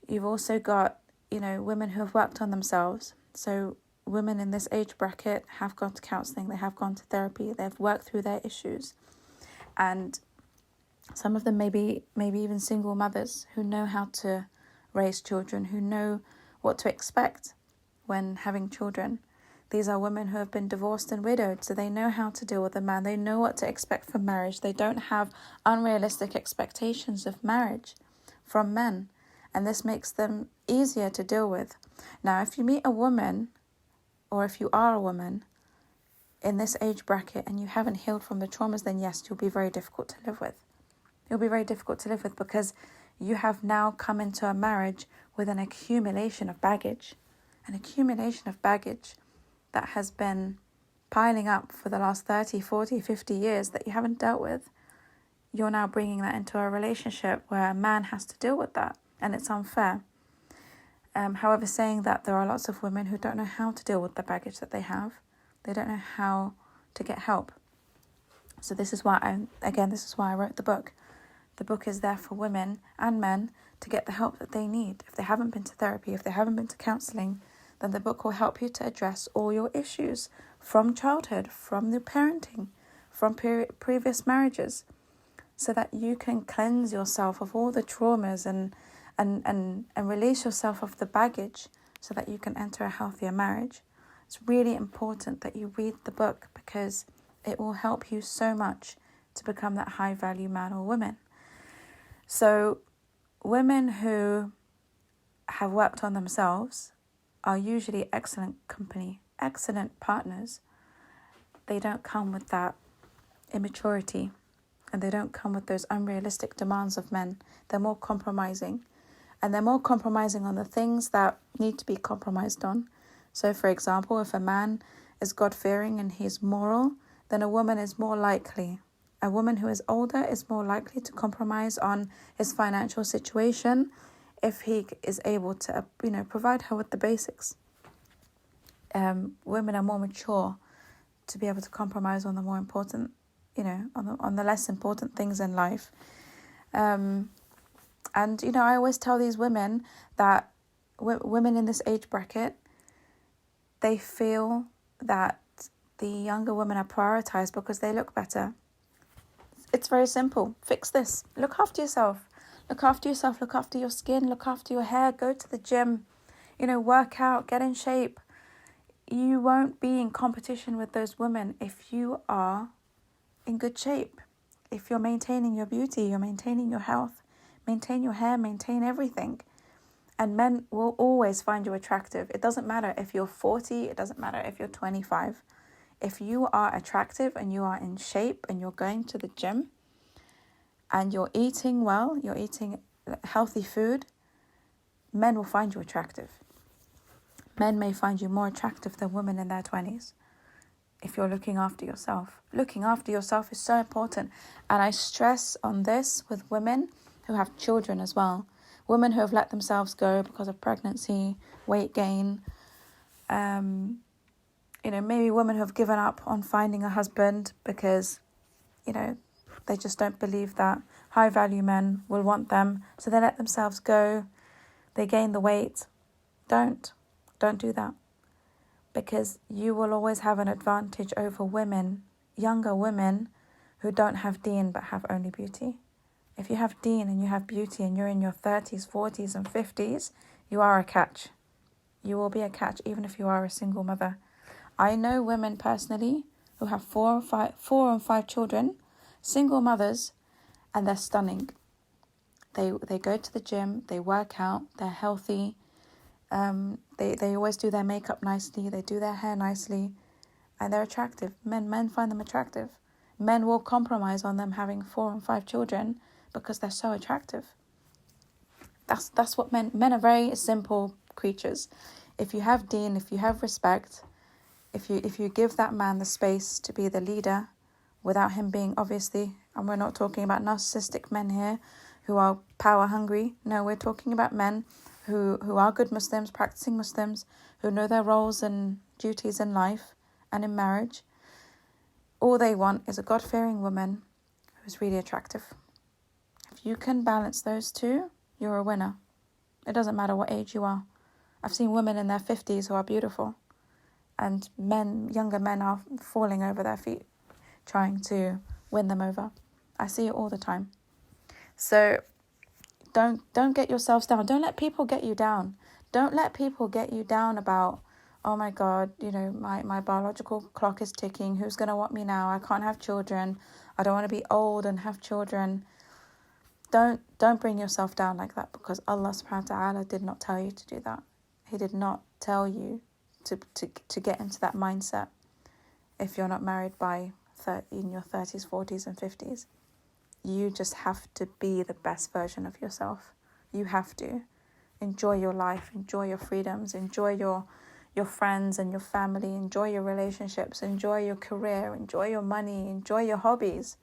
Speaker 1: You've also got, women who have worked on themselves. So women in this age bracket have gone to counselling, they have gone to therapy, they've worked through their issues. And some of them maybe even single mothers who know how to raise children, who know what to expect when having children. These are women who have been divorced and widowed, so they know how to deal with a man. They know what to expect from marriage. They don't have unrealistic expectations of marriage from men, and this makes them easier to deal with. Now, if you meet a woman, or if you are a woman in this age bracket and you haven't healed from the traumas, then yes, you'll be very difficult to live with. You'll be very difficult to live with because you have now come into a marriage with an accumulation of baggage. An accumulation of baggage that has been piling up for the last 30, 40, 50 years that you haven't dealt with. You're now bringing that into a relationship where a man has to deal with that, and it's unfair. However, saying that, there are lots of women who don't know how to deal with the baggage that they have. They don't know how to get help. So this is why I wrote the book. The book is there for women and men to get the help that they need. If they haven't been to therapy, if they haven't been to counselling, then the book will help you to address all your issues from childhood, from the parenting, from previous marriages, so that you can cleanse yourself of all the traumas and release yourself of the baggage so that you can enter a healthier marriage. It's really important that you read the book because it will help you so much to become that high value man or woman. So women who have worked on themselves are usually excellent company, excellent partners. They don't come with that immaturity and they don't come with those unrealistic demands of men. They're more compromising, and they're more compromising on the things that need to be compromised on. So, for example, if a man is God-fearing and he's moral, then a woman is more likely. A woman who is older is more likely to compromise on his financial situation if he is able to, provide her with the basics. Women are more mature to be able to compromise on the more important, on the less important things in life. And, I always tell these women that women in this age bracket, they feel that the younger women are prioritized because they look better. It's very simple. Fix this. Look after yourself. Look after yourself. Look after your skin. Look after your hair. Go to the gym. Work out. Get in shape. You won't be in competition with those women if you are in good shape. If you're maintaining your beauty, you're maintaining your health. Maintain your hair. Maintain everything. And men will always find you attractive. It doesn't matter if you're 40. It doesn't matter if you're 25. If you are attractive and you are in shape and you're going to the gym and you're eating well, you're eating healthy food, men will find you attractive. Men may find you more attractive than women in their 20s if you're looking after yourself. Looking after yourself is so important. And I stress on this with women who have children as well. Women who have let themselves go because of pregnancy, weight gain, maybe women who have given up on finding a husband because, they just don't believe that high value men will want them. So they let themselves go. They gain the weight. Don't do that. Because you will always have an advantage over women, younger women who don't have deen but have only beauty. If you have deen and you have beauty and you're in your 30s, 40s and 50s, you are a catch. You will be a catch even if you are a single mother. I know women personally who have four and five children, single mothers, and they're stunning. They go to the gym, they work out, they're healthy. They always do their makeup nicely, they do their hair nicely, and they're attractive. Men find them attractive. Men will compromise on them having 4 and 5 children because they're so attractive. That's what men are very simple creatures. If you have deen, if you have respect, if you give that man the space to be the leader without him being, obviously, and we're not talking about narcissistic men here who are power hungry. No, we're talking about men who are good Muslims, practicing Muslims, who know their roles and duties in life and in marriage. All they want is a God-fearing woman who's really attractive. If you can balance those two, you're a winner. It doesn't matter what age you are. I've seen women in their 50s who are beautiful, and younger men are falling over their feet trying to win them over. I see it all the time. So don't get yourselves down. Don't let people get you down. Don't let people get you down about, oh my God, my biological clock is ticking. Who's going to want me now? I can't have children. I don't want to be old and have children. Don't bring yourself down like that, because Allah subhanahu wa ta'ala did not tell you to do that. He did not tell you to get into that mindset if you're not married in your 30s, 40s and 50s. You just have to be the best version of yourself. You have to. Enjoy your life, enjoy your freedoms, enjoy your friends and your family, enjoy your relationships, enjoy your career, enjoy your money, enjoy your hobbies.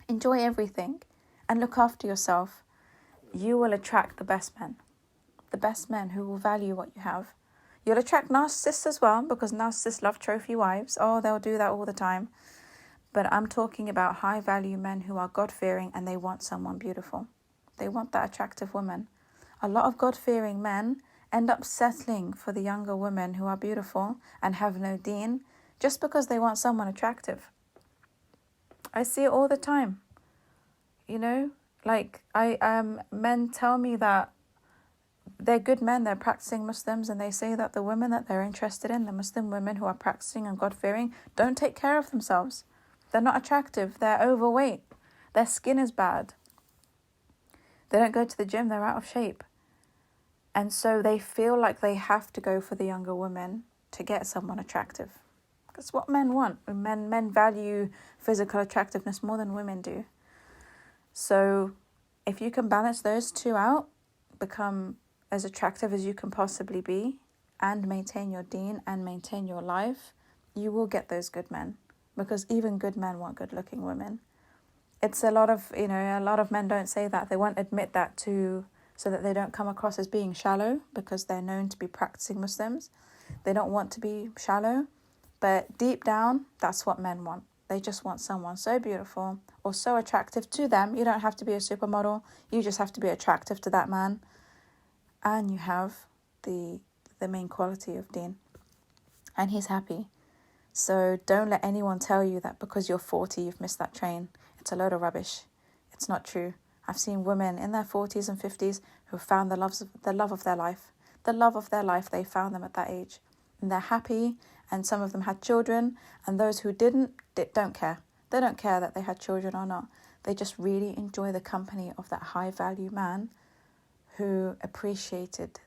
Speaker 1: Enjoy everything and look after yourself. You will attract the best men who will value what you have. You'll attract narcissists as well, because narcissists love trophy wives. Oh, they'll do that all the time. But I'm talking about high-value men who are God-fearing and they want someone beautiful. They want that attractive woman. A lot of God-fearing men end up settling for the younger women who are beautiful and have no deen just because they want someone attractive. I see it all the time. Men tell me that they're good men, they're practicing Muslims, and they say that the women that they're interested in, the Muslim women who are practicing and God-fearing, don't take care of themselves. They're not attractive, they're overweight, their skin is bad. They don't go to the gym, they're out of shape. And so they feel like they have to go for the younger women to get someone attractive. That's what men want. Men value physical attractiveness more than women do. So if you can balance those two out, become as attractive as you can possibly be, and maintain your deen and maintain your life, you will get those good men. Because even good men want good-looking women. It's a lot of men don't say that. They won't admit that so that they don't come across as being shallow, because they're known to be practicing Muslims. They don't want to be shallow, but deep down, that's what men want. They just want someone so beautiful or so attractive to them. You don't have to be a supermodel. You just have to be attractive to that man. And you have the main quality of deen. And he's happy. So don't let anyone tell you that because you're 40, you've missed that train. It's a load of rubbish. It's not true. I've seen women in their 40s and 50s who found the love of their life. The love of their life, they found them at that age. And they're happy, and some of them had children, and those who didn't, don't care. They don't care that they had children or not. They just really enjoy the company of that high-value man who appreciated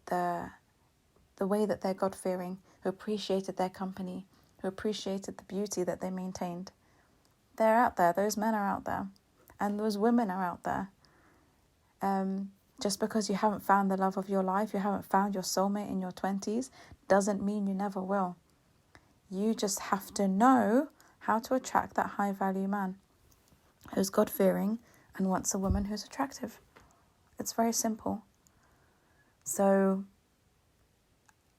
Speaker 1: the way that they're God-fearing, who appreciated their company, who appreciated the beauty that they maintained. They're out there. Those men are out there. And those women are out there. Just because you haven't found the love of your life, you haven't found your soulmate in your 20s, doesn't mean you never will. You just have to know how to attract that high-value man who's God-fearing and wants a woman who's attractive. It's very simple. So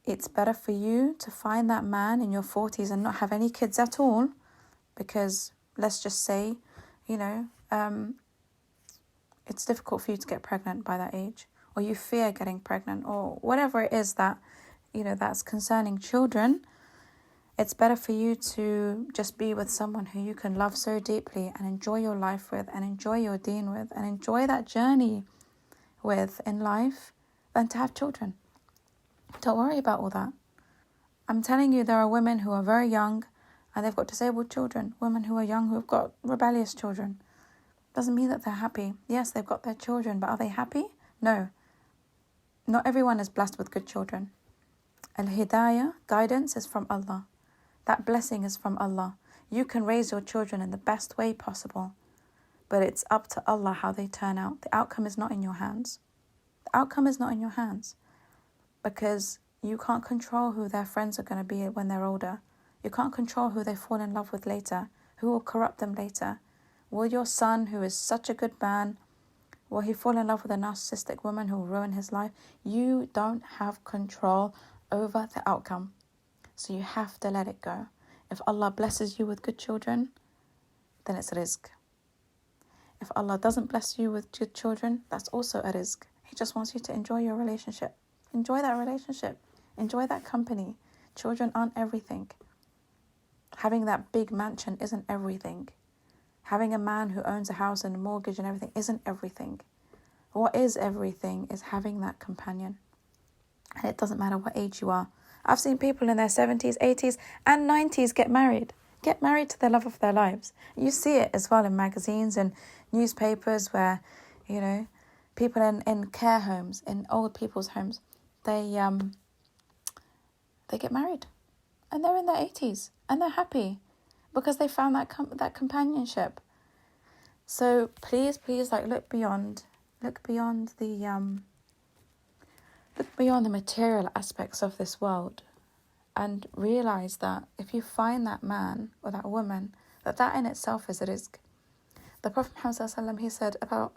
Speaker 1: it's better for you to find that man in your 40s and not have any kids at all, because let's just say, it's difficult for you to get pregnant by that age, or you fear getting pregnant, or whatever it is that, that's concerning children. It's better for you to just be with someone who you can love so deeply and enjoy your life with and enjoy your deen with and enjoy that journey with in life than to have children. Don't worry about all that. I'm telling you, there are women who are very young and they've got disabled children. Women who are young who have got rebellious children. Doesn't mean that they're happy. Yes, they've got their children, but are they happy? No. Not everyone is blessed with good children. Al-Hidayah, guidance, is from Allah. That blessing is from Allah. You can raise your children in the best way possible, but it's up to Allah how they turn out. The outcome is not in your hands. The outcome is not in your hands, because you can't control who their friends are going to be when they're older. You can't control who they fall in love with later, who will corrupt them later. Will your son, who is such a good man, will he fall in love with a narcissistic woman who will ruin his life? You don't have control over the outcome. So you have to let it go. If Allah blesses you with good children, then it's a rizq. If Allah doesn't bless you with good children, that's also a rizq. He just wants you to enjoy your relationship. Enjoy that relationship. Enjoy that company. Children aren't everything. Having that big mansion isn't everything. Having a man who owns a house and a mortgage and everything isn't everything. What is everything is having that companion. And it doesn't matter what age you are. I've seen people in their 70s, 80s and 90s get married. Get married to the love of their lives. You see it as well in magazines and newspapers where, people in care homes, in old people's homes, they get married. And they're in their 80s and they're happy because they found that companionship. So please, look beyond the material aspects of this world, and realize that if you find that man or that woman, that in itself is a rizq. The Prophet Muhammad, he said about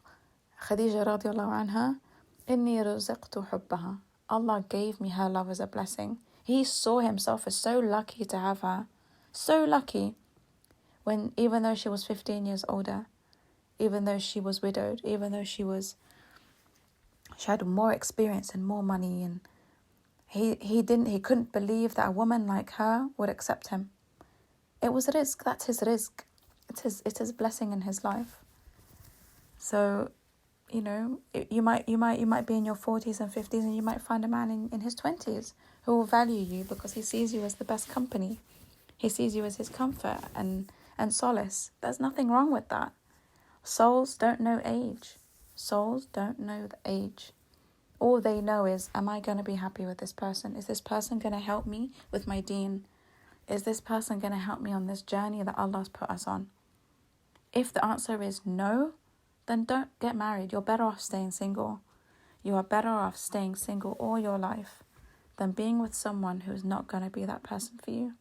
Speaker 1: Khadija radiallahu anha, "Inni ruziqtu hubbaha." Allah gave me her love as a blessing. He saw himself as so lucky to have her. So lucky. Even though she was 15 years older, even though she was widowed, even though she had more experience and more money, and he couldn't believe that a woman like her would accept him. It was a rizq. That's his rizq. It's his blessing in his life. So, you might be in your 40s and 50s, and you might find a man in his 20s who will value you because he sees you as the best company. He sees you as his comfort and solace. There's nothing wrong with that. Souls don't know age. Souls don't know the age. All they know is, am I going to be happy with this person? Is this person going to help me with my deen? Is this person going to help me on this journey that Allah's put us on? If the answer is no, then don't get married. You're better off staying single. You are better off staying single all your life than being with someone who is not going to be that person for you.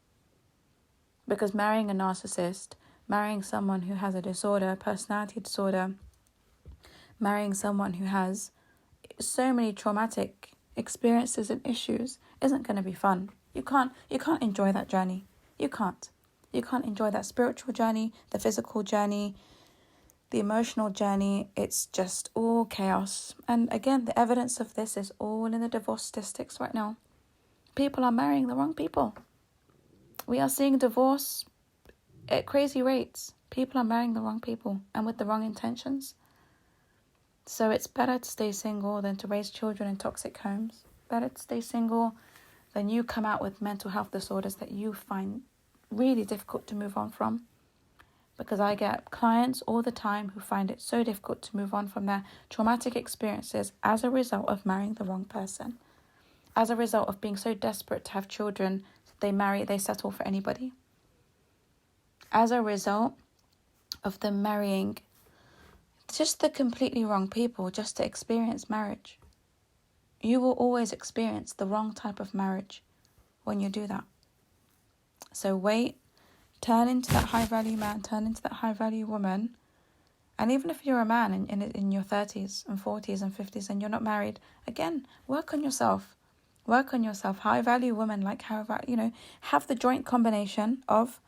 Speaker 1: Because marrying a narcissist, marrying someone who has a disorder, personality disorder, marrying someone who has so many traumatic experiences and issues isn't going to be fun. You can't enjoy that journey. You can't enjoy that spiritual journey, the physical journey, the emotional journey. It's just all chaos. And again, the evidence of this is all in the divorce statistics right now. People are marrying the wrong people. We are seeing divorce at crazy rates. People are marrying the wrong people and with the wrong intentions. So it's better to stay single than to raise children in toxic homes. Better to stay single than you come out with mental health disorders that you find really difficult to move on from. Because I get clients all the time who find it so difficult to move on from their traumatic experiences as a result of marrying the wrong person. As a result of being so desperate to have children, they settle for anybody. As a result of them marrying just the completely wrong people just to experience marriage. You will always experience the wrong type of marriage when you do that. So wait, turn into that high-value man, turn into that high-value woman. And even if you're a man in your 30s and 40s and 50s and you're not married, again, work on yourself. Work on yourself. High-value women, have the joint combination of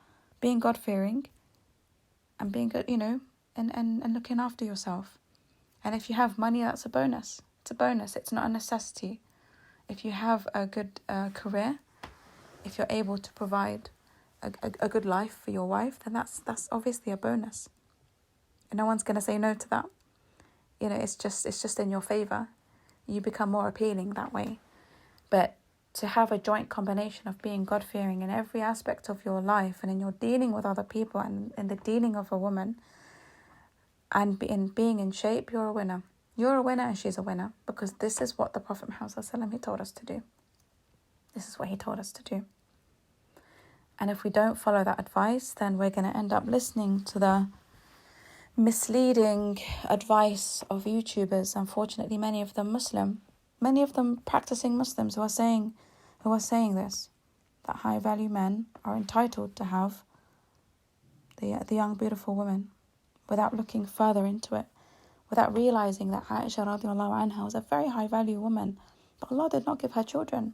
Speaker 1: being God-fearing and being good, and looking after yourself. And if you have money, that's a bonus. It's a bonus. It's not a necessity. If you have a good career, if you're able to provide a good life for your wife, then that's obviously a bonus. And no one's going to say no to that. It's just in your favor. You become more appealing that way. But to have a joint combination of being God-fearing in every aspect of your life and in your dealing with other people and in the dealing of a woman, and being in shape, you're a winner. You're a winner and she's a winner, because this is what the Prophet Muhammad, he told us to do. This is what he told us to do. And if we don't follow that advice, then we're going to end up listening to the misleading advice of YouTubers, unfortunately many of them Muslim, many of them practicing Muslims who are saying this, that high value men are entitled to have the young beautiful woman, without looking further into it, without realizing that Aisha radiallahu anha was a very high value woman, but Allah did not give her children.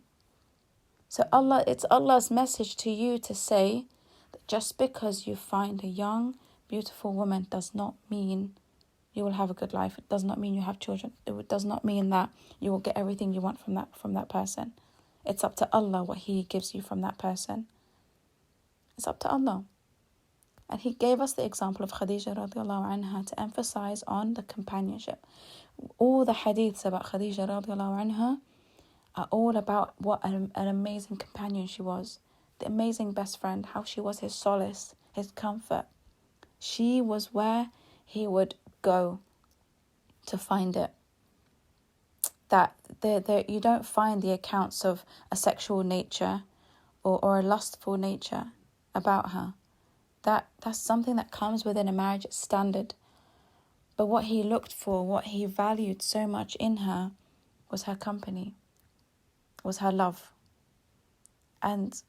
Speaker 1: So it's Allah's message to you to say that just because you find a young beautiful woman does not mean you will have a good life. It does not mean you have children. It does not mean that you will get everything you want from that person. It's up to Allah what He gives you from that person. It's up to Allah. And He gave us the example of Khadija radiallahu anha to emphasize on the companionship. All the hadiths about Khadija radiallahu anha are all about what an amazing companion she was. The amazing best friend, how she was his solace, his comfort. She was where he would go to find it. That you don't find the accounts of a sexual nature or a lustful nature about her. That's something that comes within a marriage standard. But what he looked for, what he valued so much in her, was her company, was her love. And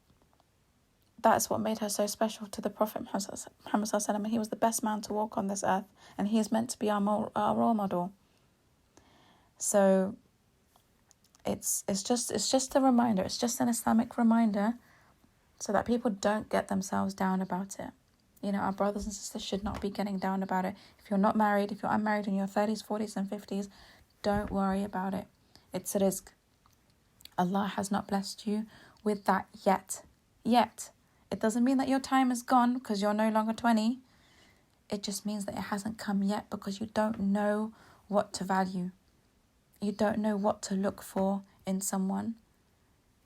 Speaker 1: that's what made her so special to the Prophet Muhammad sallallahu alaihi wasallam. He was the best man to walk on this earth, and he is meant to be our role model. So it's just a reminder. It's just an Islamic reminder, so that people don't get themselves down about it. You know, our brothers and sisters should not be getting down about it. If you're not married, if you're unmarried in your 30s, 40s and 50s, don't worry about it. It's a rizq. Allah has not blessed you with that yet. It doesn't mean that your time is gone because you're no longer 20. It just means that it hasn't come yet because you don't know what to value. You don't know what to look for in someone.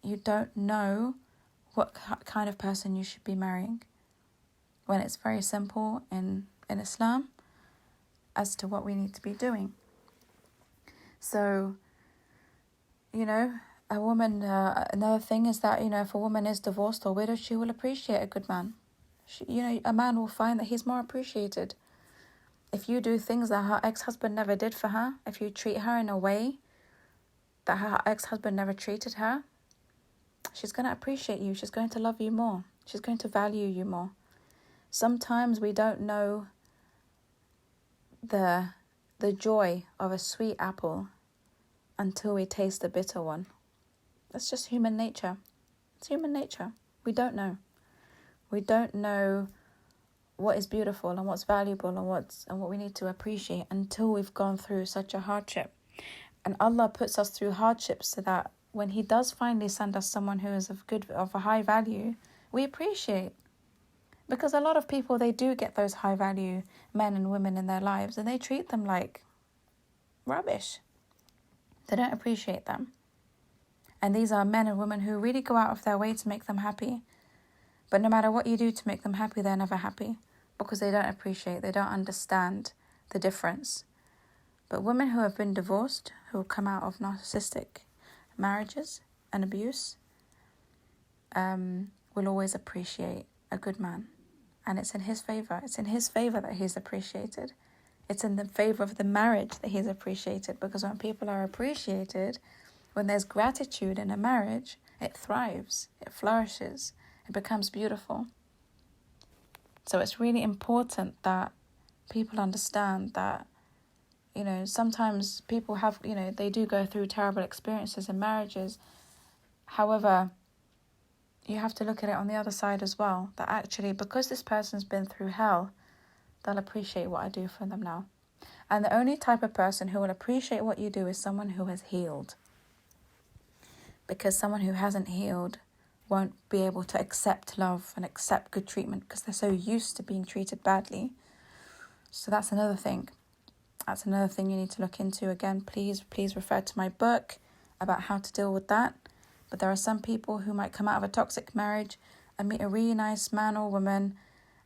Speaker 1: You don't know what kind of person you should be marrying. When it's very simple in Islam as to what we need to be doing. So, you know, a woman, another thing is that, you know, if a woman is divorced or widowed, she will appreciate a good man. A man will find that he's more appreciated. If you do things that her ex-husband never did for her, if you treat her in a way that her ex-husband never treated her, she's going to appreciate you. She's going to love you more. She's going to value you more. Sometimes we don't know the joy of a sweet apple until we taste the bitter one. That's just human nature. It's human nature. We don't know. We don't know what is beautiful and what's valuable and what we need to appreciate until we've gone through such a hardship. And Allah puts us through hardships so that when He does finally send us someone who is of a high value, we appreciate. Because a lot of people, they do get those high value men and women in their lives and they treat them like rubbish. They don't appreciate them. And these are men and women who really go out of their way to make them happy. But no matter what you do to make them happy, they're never happy because they don't appreciate, they don't understand the difference. But women who have been divorced, who come out of narcissistic marriages and abuse, will always appreciate a good man. And it's in his favour. It's in his favour that he's appreciated. It's in the favour of the marriage that he's appreciated. Because when people are appreciated, when there's gratitude in a marriage, it thrives, it flourishes, it becomes beautiful. So it's really important that people understand that, you know, sometimes people have, you know, they do go through terrible experiences in marriages. However, you have to look at it on the other side as well. That actually, because this person's been through hell, they'll appreciate what I do for them now. And the only type of person who will appreciate what you do is someone who has healed. Because someone who hasn't healed won't be able to accept love and accept good treatment because they're so used to being treated badly. So that's another thing. That's another thing you need to look into. Again, please refer to my book about how to deal with that. But there are some people who might come out of a toxic marriage and meet a really nice man or woman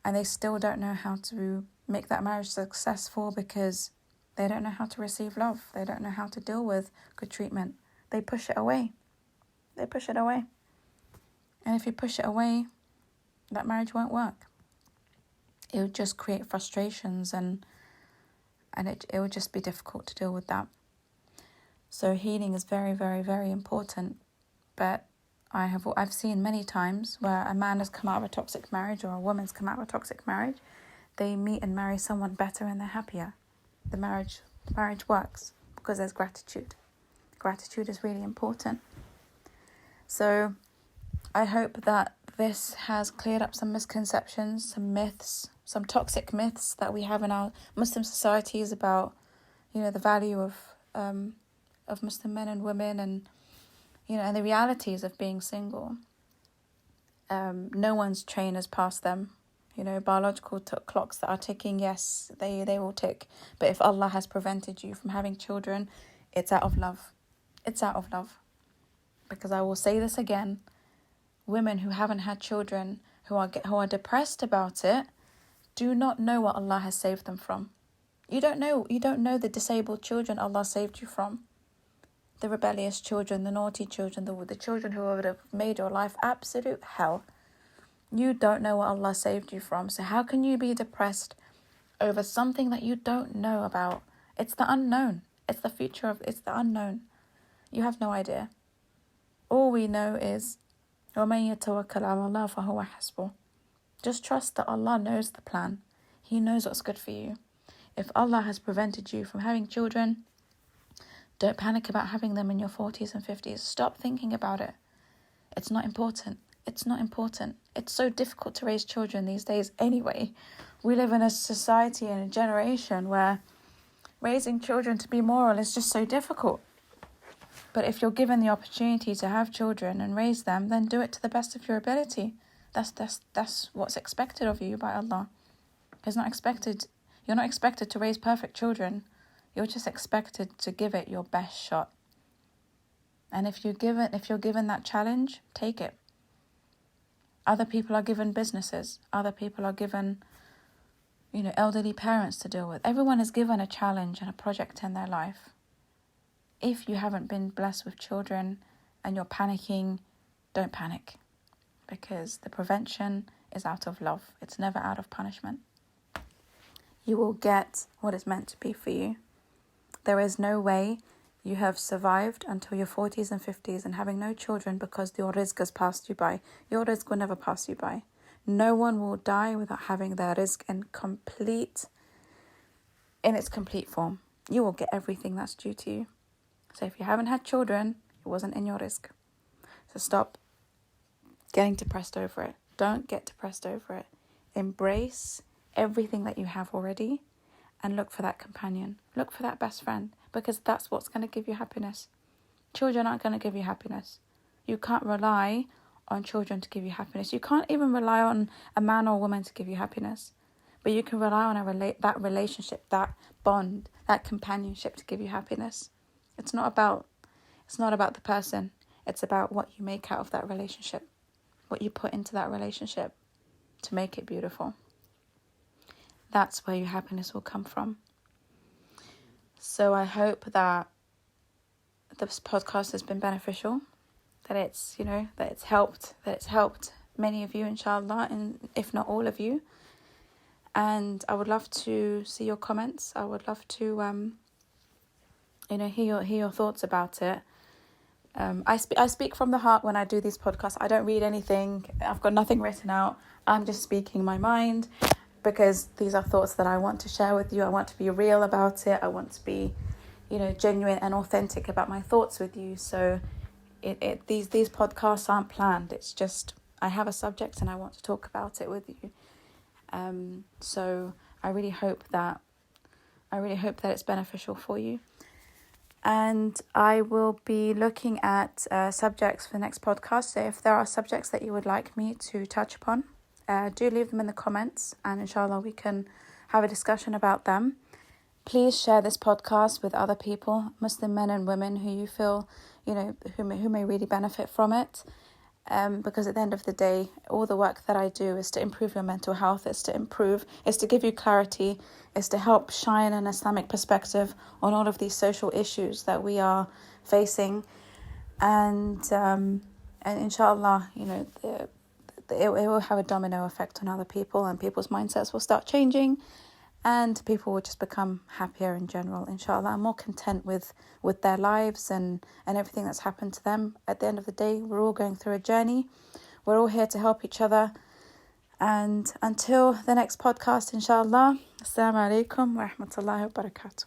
Speaker 1: and they still don't know how to make that marriage successful because they don't know how to receive love. They don't know how to deal with good treatment. They push it away. And if you push it away, that marriage won't work. It would just create frustrations and and it will just be difficult to deal with that. So healing is very, very, very important. But I've seen many times where a man has come out of a toxic marriage or a woman's come out of a toxic marriage. They meet and marry someone better and they're happier. The marriage works because there's gratitude. Gratitude is really important. So I hope that this has cleared up some misconceptions, some myths, some toxic myths that we have in our Muslim societies about, the value of Muslim men and women, and and the realities of being single. No one's train has passed them. Biological clocks that are ticking, yes, they will tick. But if Allah has prevented you from having children, it's out of love. It's out of love. Because I will say this again, women who haven't had children, who are depressed about it, do not know what Allah has saved them from. You don't know the disabled children Allah saved you from. The rebellious children, the naughty children, the children who would have made your life absolute hell. You don't know what Allah saved you from. So how can you be depressed over something that you don't know about? It's the unknown. It's the unknown. You have no idea. All we know is, وَمَن يَتَوَكَّلْ عَلَى اللَّهِ فَهُوَ حَسْبُهُ. Just trust that Allah knows the plan. He knows what's good for you. If Allah has prevented you from having children, don't panic about having them in your 40s and 50s. Stop thinking about it. It's not important. It's not important. It's so difficult to raise children these days anyway. We live in a society and a generation where raising children to be moral is just so difficult. But if you're given the opportunity to have children and raise them, then do it to the best of your ability. That's what's expected of you by Allah. You're not expected to raise perfect children. You're just expected to give it your best shot. And if you're given that challenge, take it. Other people are given businesses. Other people are given, elderly parents to deal with. Everyone is given a challenge and a project in their life. If you haven't been blessed with children and you're panicking, don't panic. Because the prevention is out of love. It's never out of punishment. You will get what is meant to be for you. There is no way you have survived until your 40s and 50s and having no children because your rizq has passed you by. Your rizq will never pass you by. No one will die without having their rizq in its complete form. You will get everything that's due to you. So if you haven't had children, it wasn't in your rizq. So stop getting depressed over it. Don't get depressed over it. Embrace everything that you have already and look for that companion. Look for that best friend, because that's what's going to give you happiness. Children aren't going to give you happiness. You can't rely on children to give you happiness. You can't even rely on a man or a woman to give you happiness. But you can rely on that relationship, that bond, that companionship to give you happiness. It's not about the person. It's about what you make out of that relationship, what you put into that relationship to make it beautiful. That's where your happiness will come from. So I hope that this podcast has been beneficial, that it's helped many of you, inshallah, and if not all of you. And I would love to see your comments. I would love to hear your thoughts about it. I speak from the heart when I do these podcasts. I don't read anything. I've got nothing written out. I'm just speaking my mind, because these are thoughts that I want to share with you. I want to be real about it. I want to be, genuine and authentic about my thoughts with you. So these podcasts aren't planned. It's just I have a subject and I want to talk about it with you. So I really hope that it's beneficial for you. And I will be looking at subjects for the next podcast. So if there are subjects that you would like me to touch upon, do leave them in the comments, and inshallah we can have a discussion about them. Please share this podcast with other people, Muslim men and women who you feel, who may really benefit from it. Because at the end of the day, all the work that I do is to improve your mental health, is to give you clarity, is to help shine an Islamic perspective on all of these social issues that we are facing. And inshallah, it will have a domino effect on other people, and people's mindsets will start changing, and people will just become happier in general, inshallah, and more content with their lives and everything that's happened to them. At the end of the day, we're all going through a journey. We're all here to help each other. And until the next podcast, inshallah, assalamu alaikum wa rahmatullahi wa barakatuh.